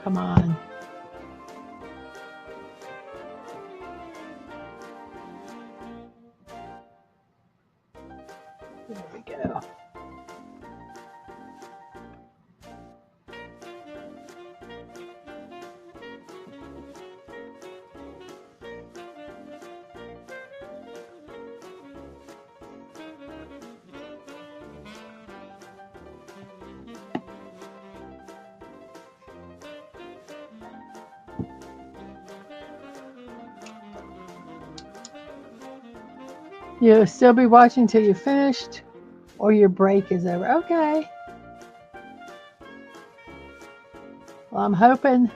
Come on. There we go. You'll still be watching till you're finished or your break is over. Okay. Well, I'm hoping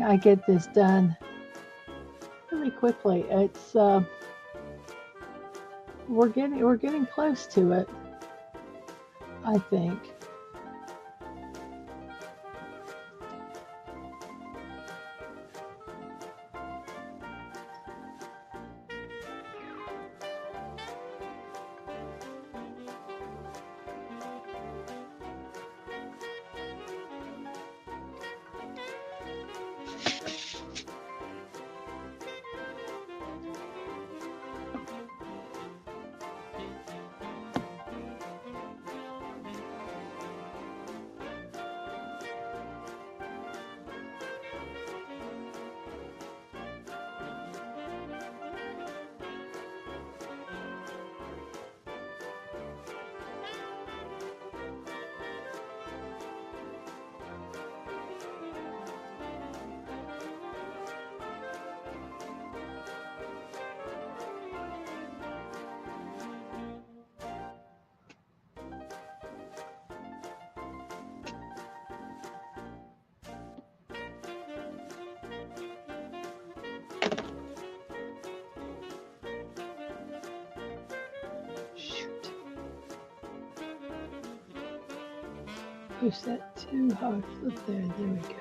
I get this done really quickly. It's we're getting close to it, I think. Push that too hard. Flip there. There we go.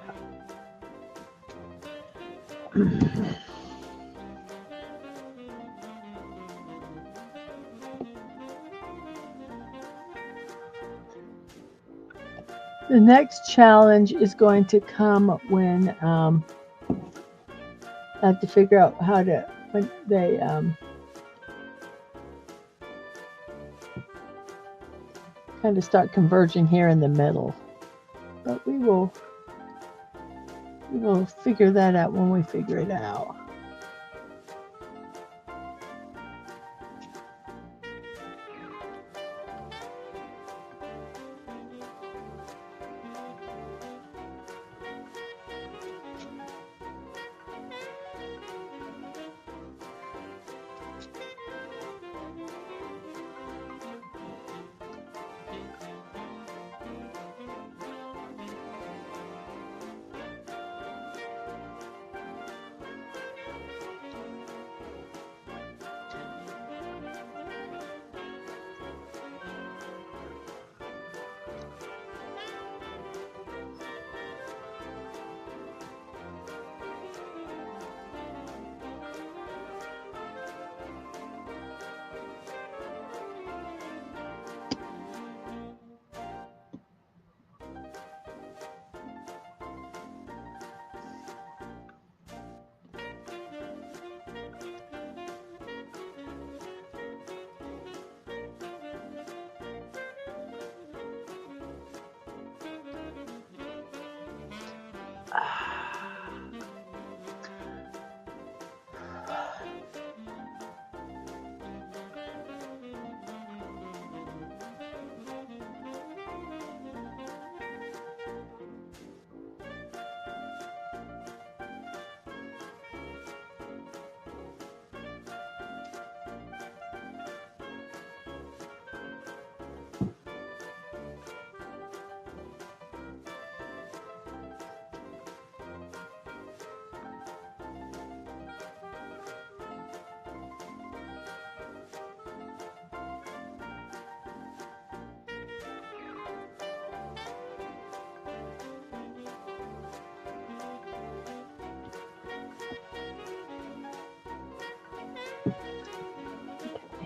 The next challenge is going to come when I have to figure out how to when they kind of start converging here in the middle. But we will figure that out when we figure it out.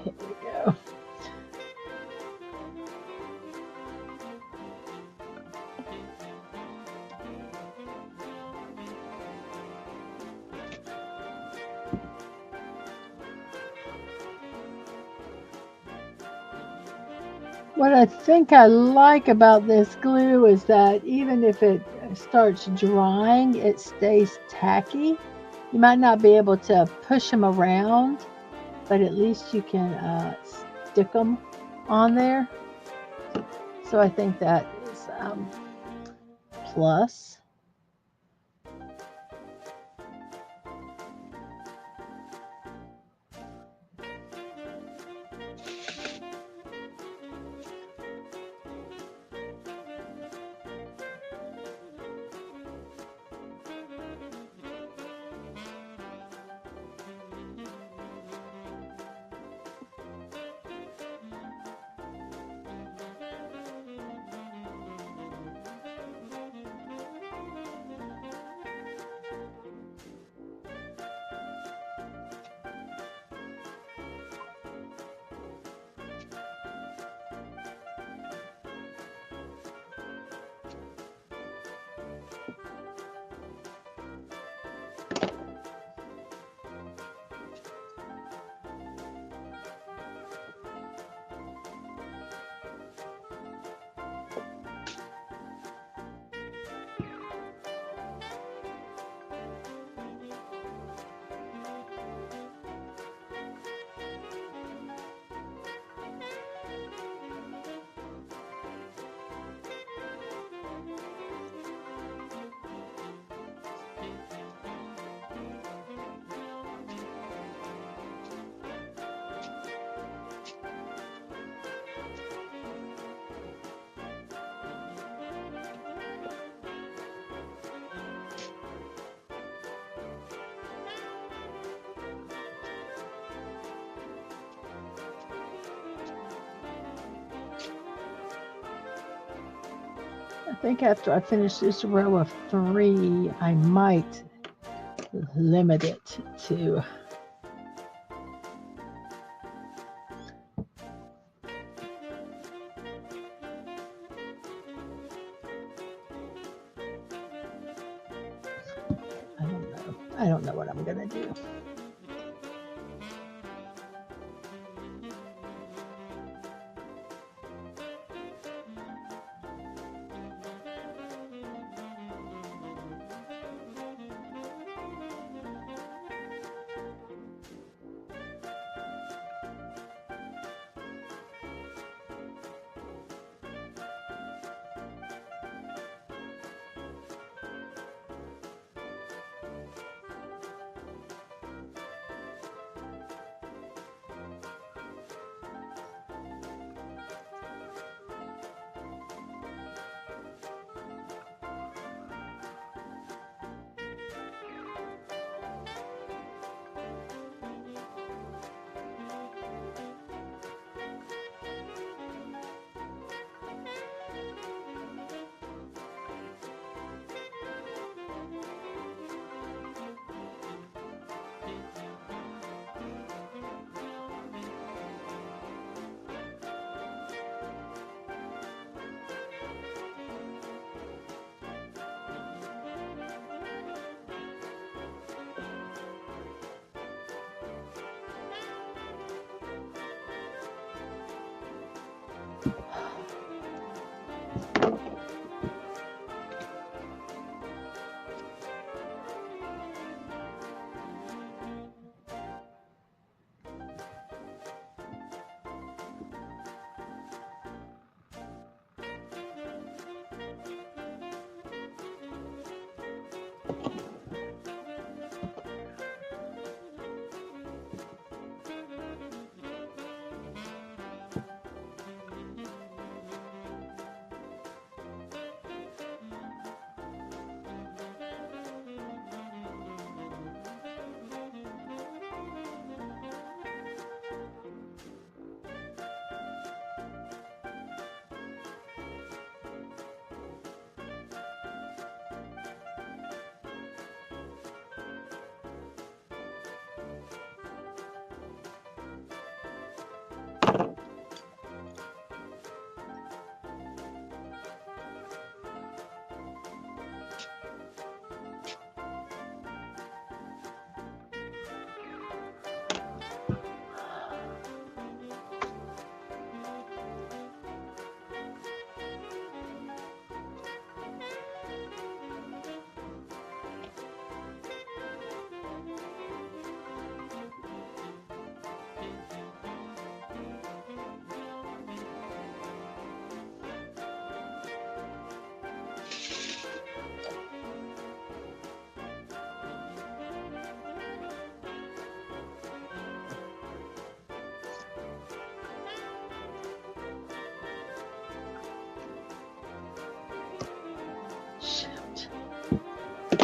Here we go. What I think I like about this glue is that even if it starts drying, it stays tacky. You might not be able to push them around, but at least you can stick them on there. So I think that is plus. I think after I finish this row of 3, I might limit it to I don't know what I'm gonna do.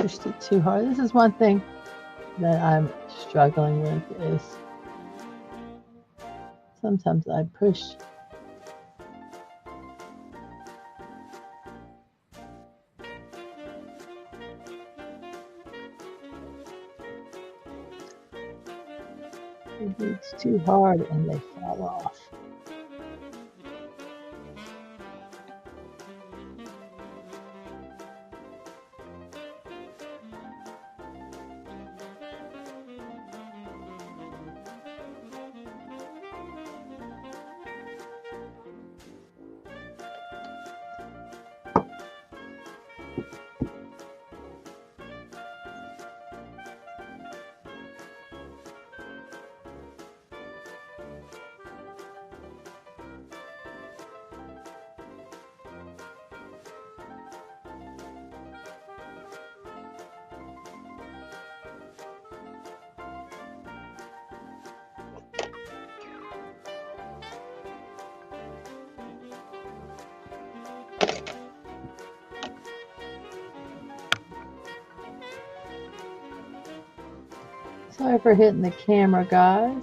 pushed it too hard. This is one thing that I'm struggling with is sometimes I push the beads too hard and they fall off. Sorry for hitting the camera, guys.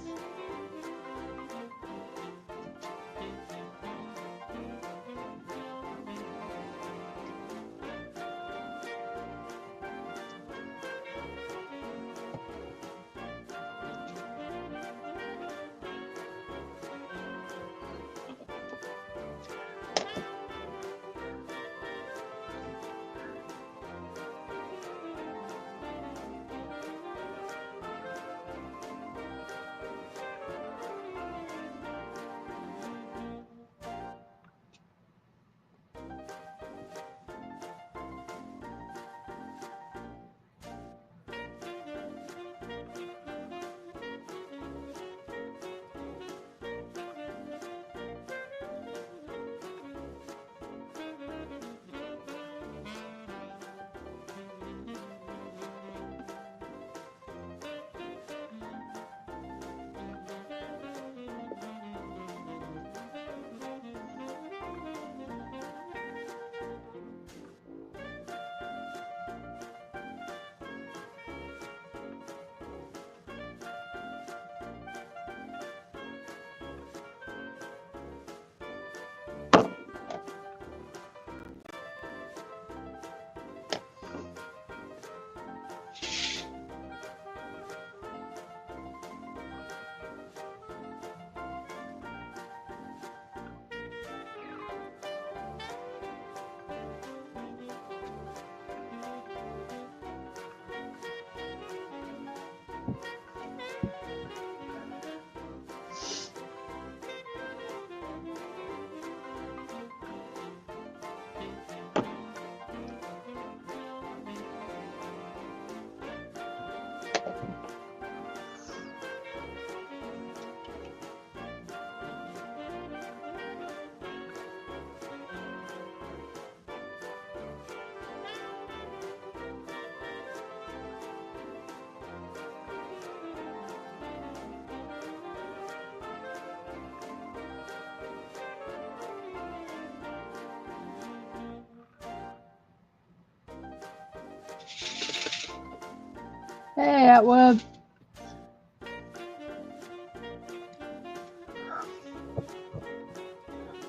Hey, Atwood.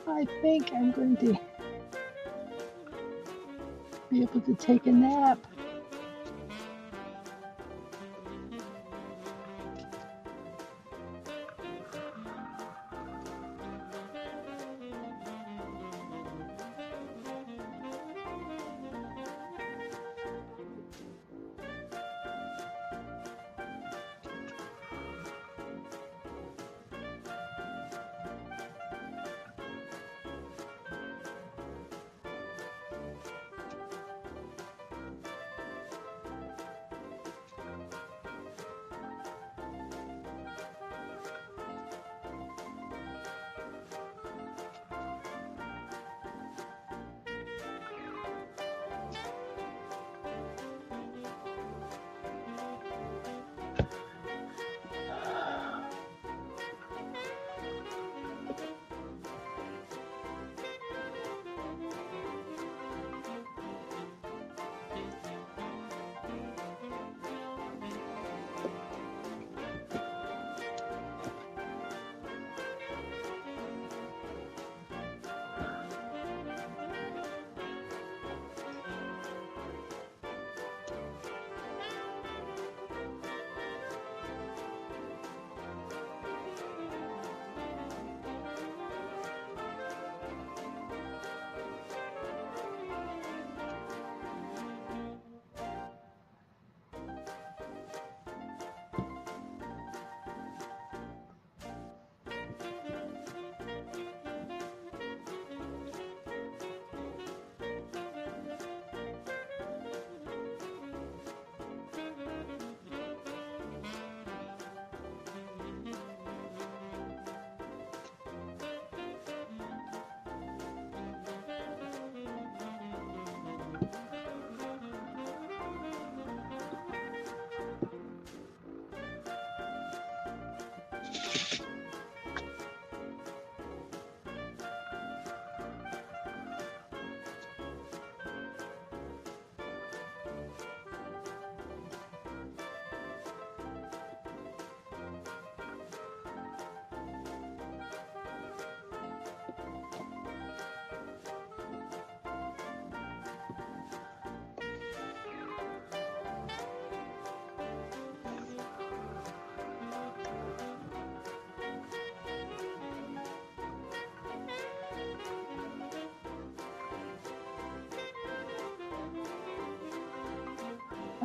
I think I'm going to be able to take a nap.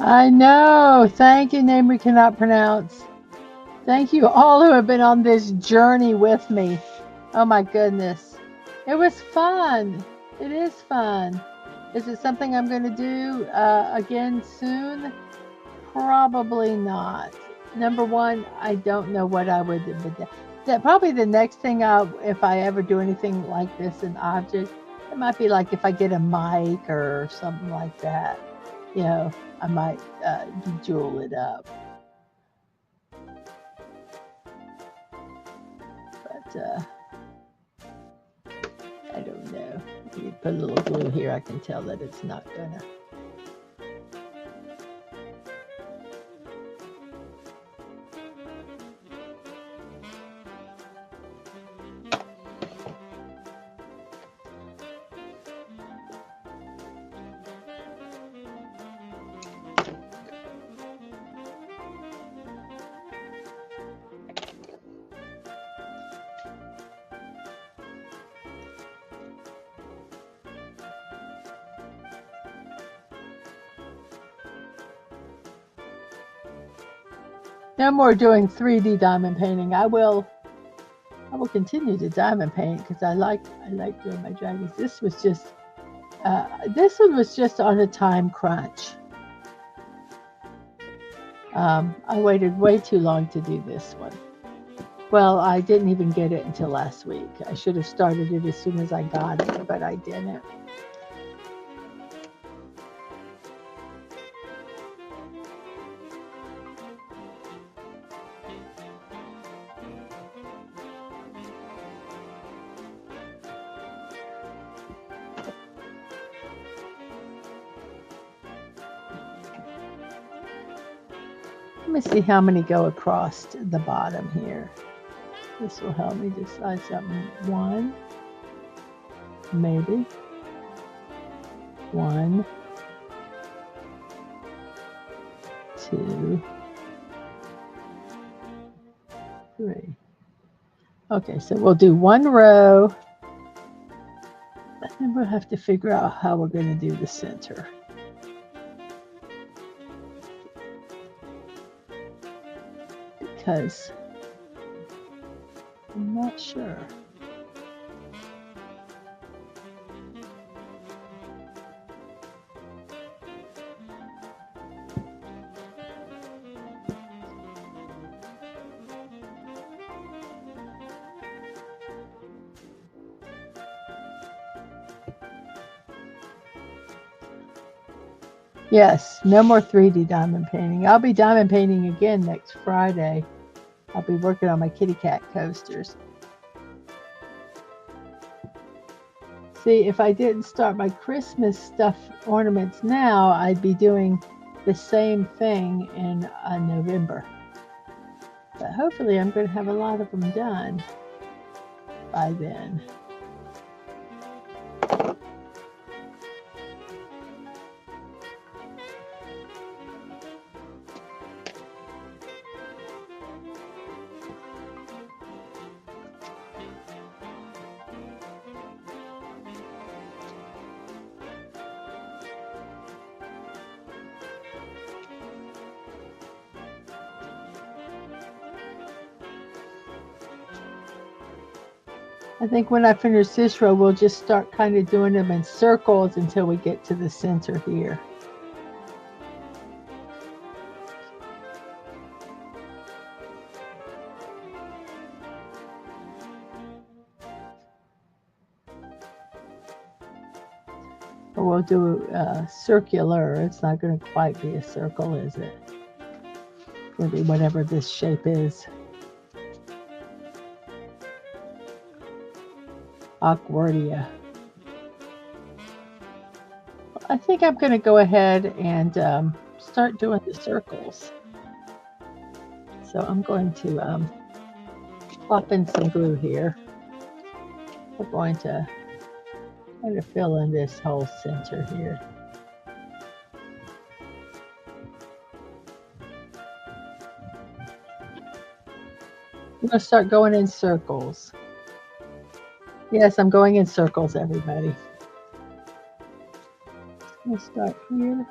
I know. Thank you, name we cannot pronounce. Thank you all who have been on this journey with me. Oh my goodness. It was fun. It is fun. Is it something I'm going to do again soon? Probably not. Number one, I don't know what I would do. But that probably the next thing if I ever do anything like this, an object, it might be like if I get a mic or something like that. You know, I might jewel it up. But I don't know. If you put a little glue here, I can tell that it's not gonna. No more doing 3D diamond painting. I will continue to diamond paint because I like doing my dragons. This was just this one was just on a time crunch. I waited way too long to do this one. Well, I didn't even get it until last week. I should have started it as soon as I got it, but I didn't. Let me see how many go across the bottom here. This will help me decide something. 1, maybe. 1, 2, 3. Okay, so we'll do 1 row. And then we'll have to figure out how we're going to do the center. Because I'm not sure. Yes, no more 3D diamond painting. I'll be diamond painting again next Friday. I'll be working on my kitty cat coasters. See, if I didn't start my Christmas stuff ornaments now, I'd be doing the same thing in November. But hopefully I'm going to have a lot of them done by then. I think when I finish this row, we'll just start kind of doing them in circles until we get to the center here. Or we'll do circular. It's not going to quite be a circle, is it? It's going to be whatever this shape is. Awkwardia. I think I'm going to go ahead and start doing the circles. So I'm going to plop in some glue here. We're going to kind of fill in this whole center here. I'm going to start going in circles. Yes, I'm going in circles, everybody. We'll start here.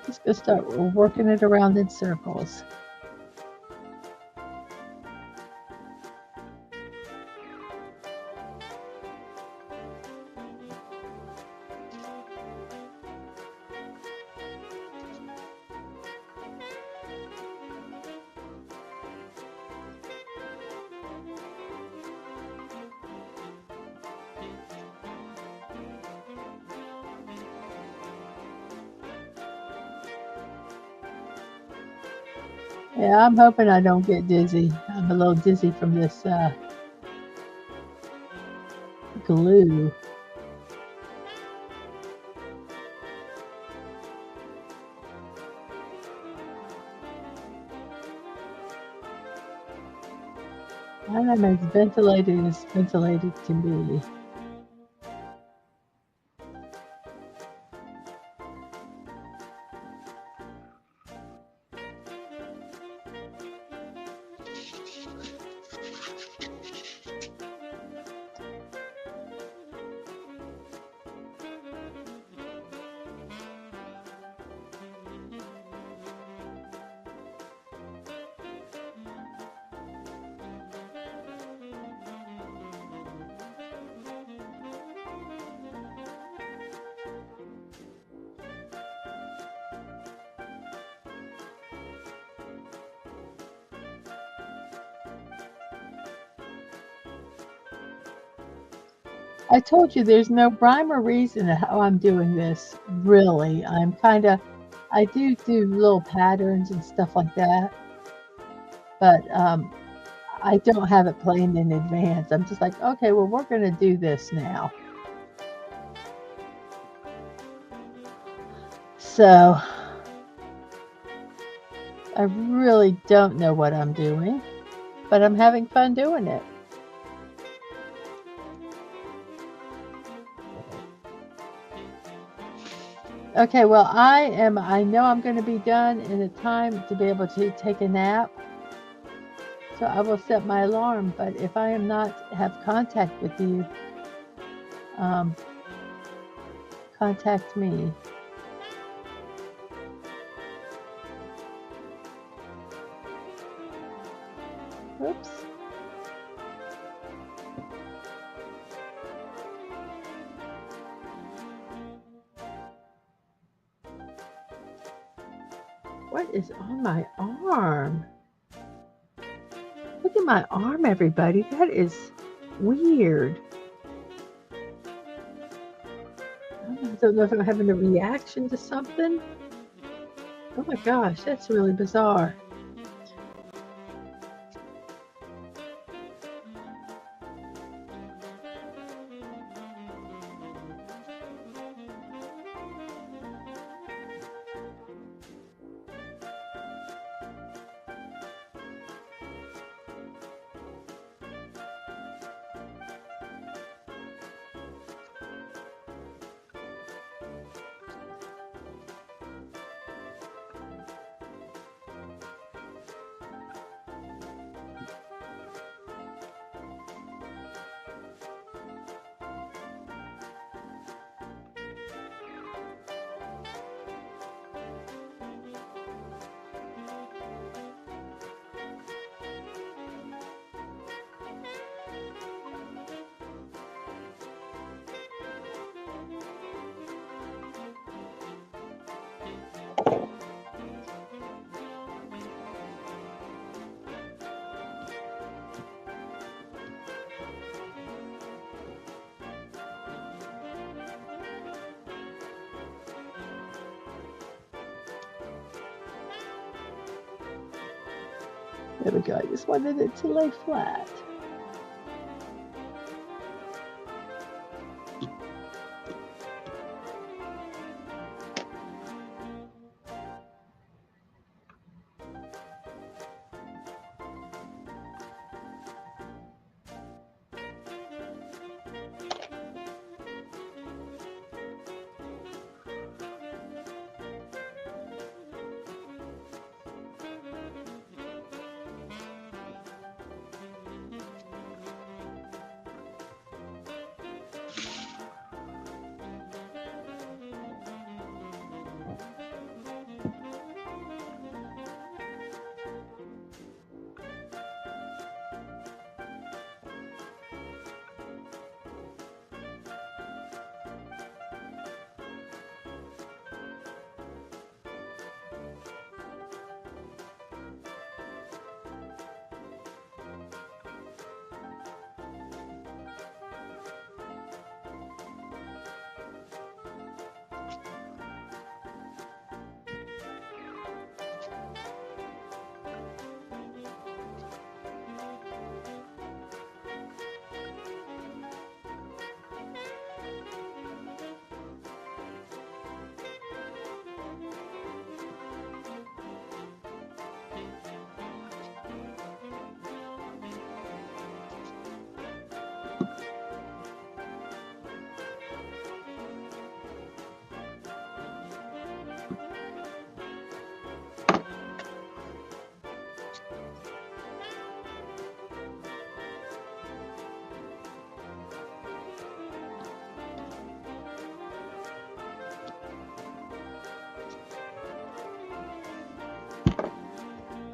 Just gonna start working it around in circles. Yeah, I'm hoping I don't get dizzy. I'm a little dizzy from this glue. I'm as ventilated can be. I told you there's no rhyme or reason to how I'm doing this, really. I do little patterns and stuff like that, but I don't have it planned in advance. I'm just like, okay, well, we're going to do this now. So I really don't know what I'm doing, but I'm having fun doing it. Okay, well, I know I'm going to be done in a time to be able to take a nap. So I will set my alarm, but if I am not have contact with you, contact me. Oops. What is on my arm? Look at my arm, everybody. That is weird. I don't know if I'm having a reaction to something. Oh my gosh, that's really bizarre. There we go. I just wanted it to lay flat.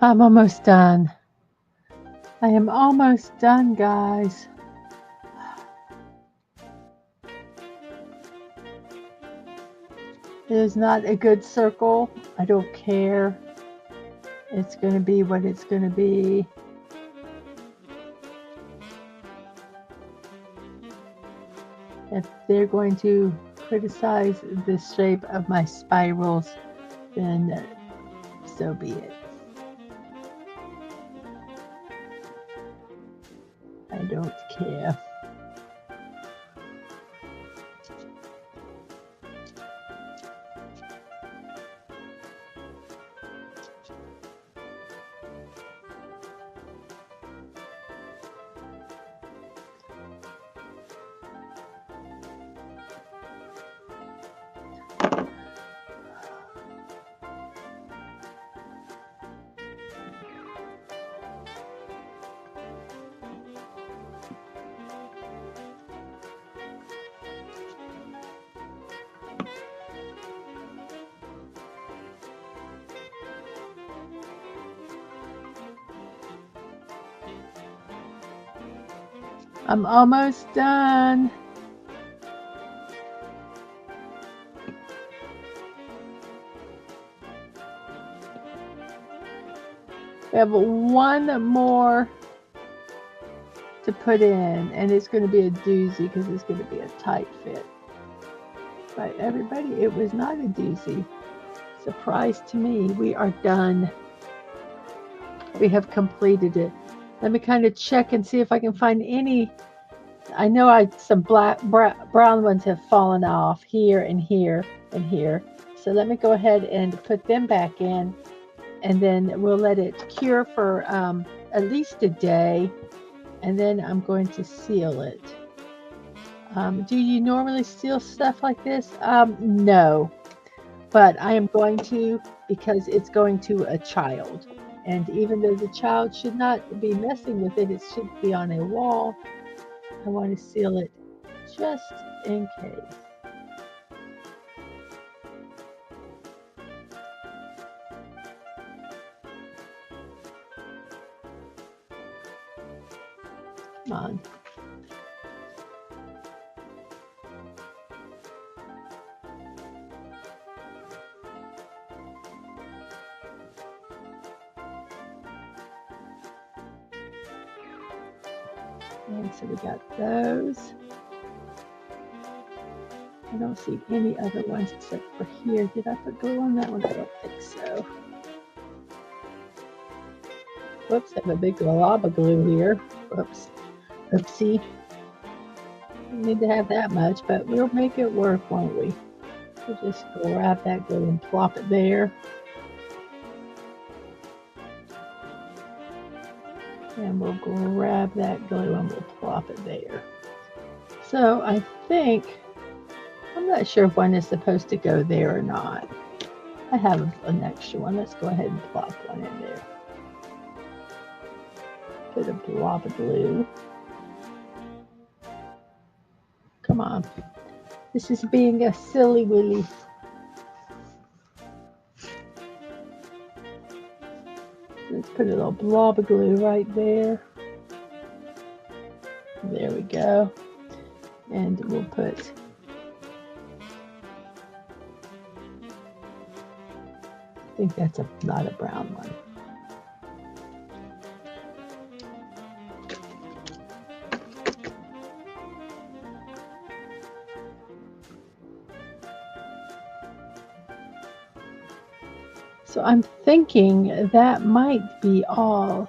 I'm almost done. I am almost done, guys. It is not a good circle. I don't care. It's going to be what it's going to be. If they're going to criticize the shape of my spirals, then so be it. I don't care. I'm almost done. We have one more to put in, and it's going to be a doozy because it's going to be a tight fit. But everybody, it was not a doozy. Surprise to me. We are done. We have completed it. Let me kind of check and see if I can find any. I know some brown ones have fallen off here and here and here. So let me go ahead and put them back in, and then we'll let it cure for at least a day, and then I'm going to seal it. Do you normally seal stuff like this? No, but I am going to, because it's going to a child. And even though the child should not be messing with it, it should be on a wall, I want to seal it just in case. Come on. And so we got those. I don't see any other ones except for here. Did I put glue on that one? I don't think so. Whoops, I have a big glob of glue here. Whoops. Oopsie. We need to have that much, but we'll make it work, won't we? We'll just grab that glue and plop it there. And we'll grab that glue and we'll plop it there. So I think, I'm not sure if one is supposed to go there or not. I have an extra one. Let's go ahead and plop one in there. Put a blob of glue. Come on. This is being a silly willy. Let's put a little blob of glue right there. There we go. And we'll put I think that's not a brown one. So I'm thinking that might be all.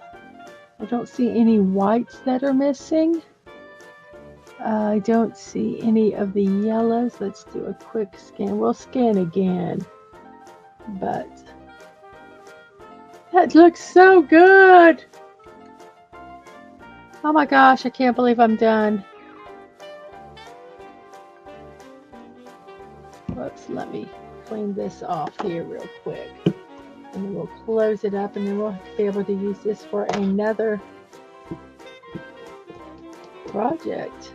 I don't see any whites that are missing. I don't see any of the yellows. Let's do a quick scan. We'll scan again. But that looks so good. Oh my gosh, I can't believe I'm done. Whoops, let me clean this off here real quick. And then we'll close it up, and then we'll be able to use this for another project,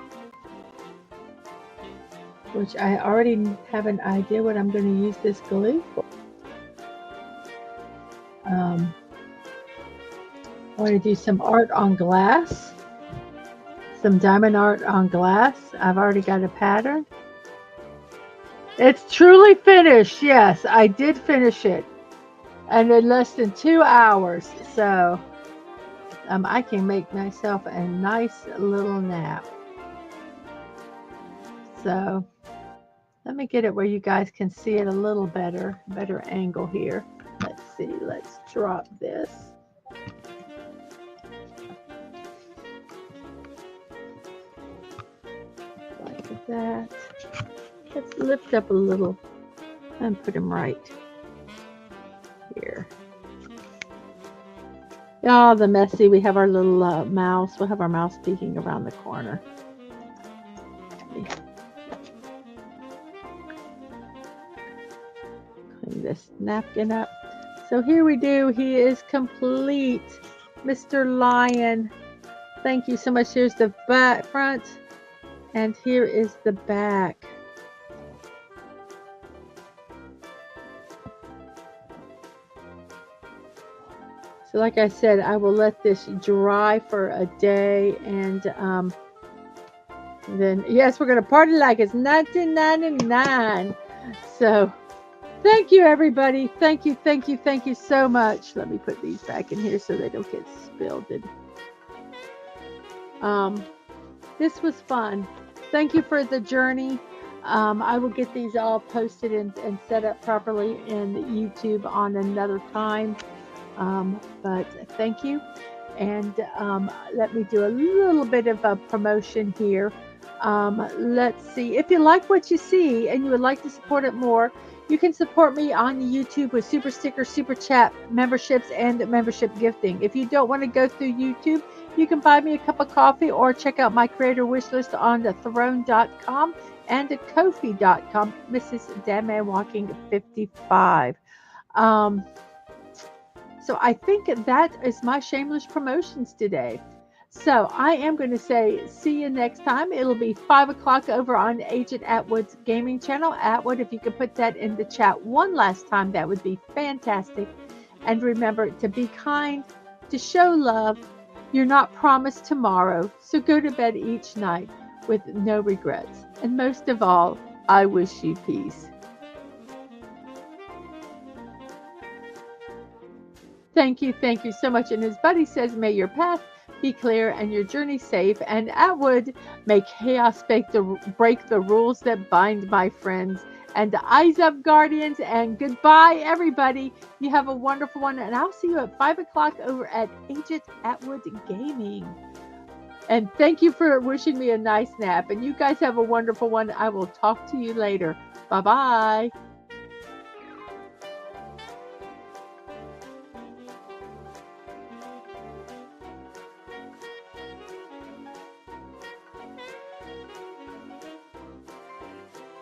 which I already have an idea what I'm going to use this glue for. I want to do some art on glass. Some diamond art on glass. I've already got a pattern. It's truly finished. Yes, I did finish it. And in less than 2 hours. So I can make myself a nice little nap. So let me get it where you guys can see it a little better angle here. Let's see, let's drop this. Like that. Let's lift up a little and put them right here. Oh, the messy. We have our little mouse. We'll have our mouse peeking around the corner. Clean this napkin up. So here we do. He is complete. Mr. Lion. Thank you so much. Here's the back, front, and here is the back. So like I said, I will let this dry for a day, and then, yes, we're going to party like it's 1999. So thank you, everybody. Thank you, thank you, thank you so much. Let me put these back in here so they don't get spilled. This was fun. Thank you for the journey. I will get these all posted and set up properly in YouTube on another time. But thank you. And let me do a little bit of a promotion here. Let's see. If you like what you see and you would like to support it more, you can support me on YouTube with super stickers, super chat, memberships, and membership gifting. If you don't want to go through YouTube, you can buy me a cup of coffee or check out my creator wish list on throne.com and Ko-fi.com, Mrs.DMW5555. So I think that is my shameless promotions today. So I am going to say see you next time. It'll be 5 o'clock over on Agent Atwood's gaming channel. Atwood, if you could put that in the chat one last time, that would be fantastic. And remember to be kind, to show love. You're not promised tomorrow, so go to bed each night with no regrets. And most of all, I wish you peace. Thank you so much. And his buddy says, may your path be clear and your journey safe. And Atwood, may chaos break the rules that bind my friends. And eyes up, Guardians, and goodbye, everybody. You have a wonderful one, and I'll see you at 5 o'clock over at Agent Atwood Gaming. And thank you for wishing me a nice nap. And you guys have a wonderful one. I will talk to you later. Bye-bye.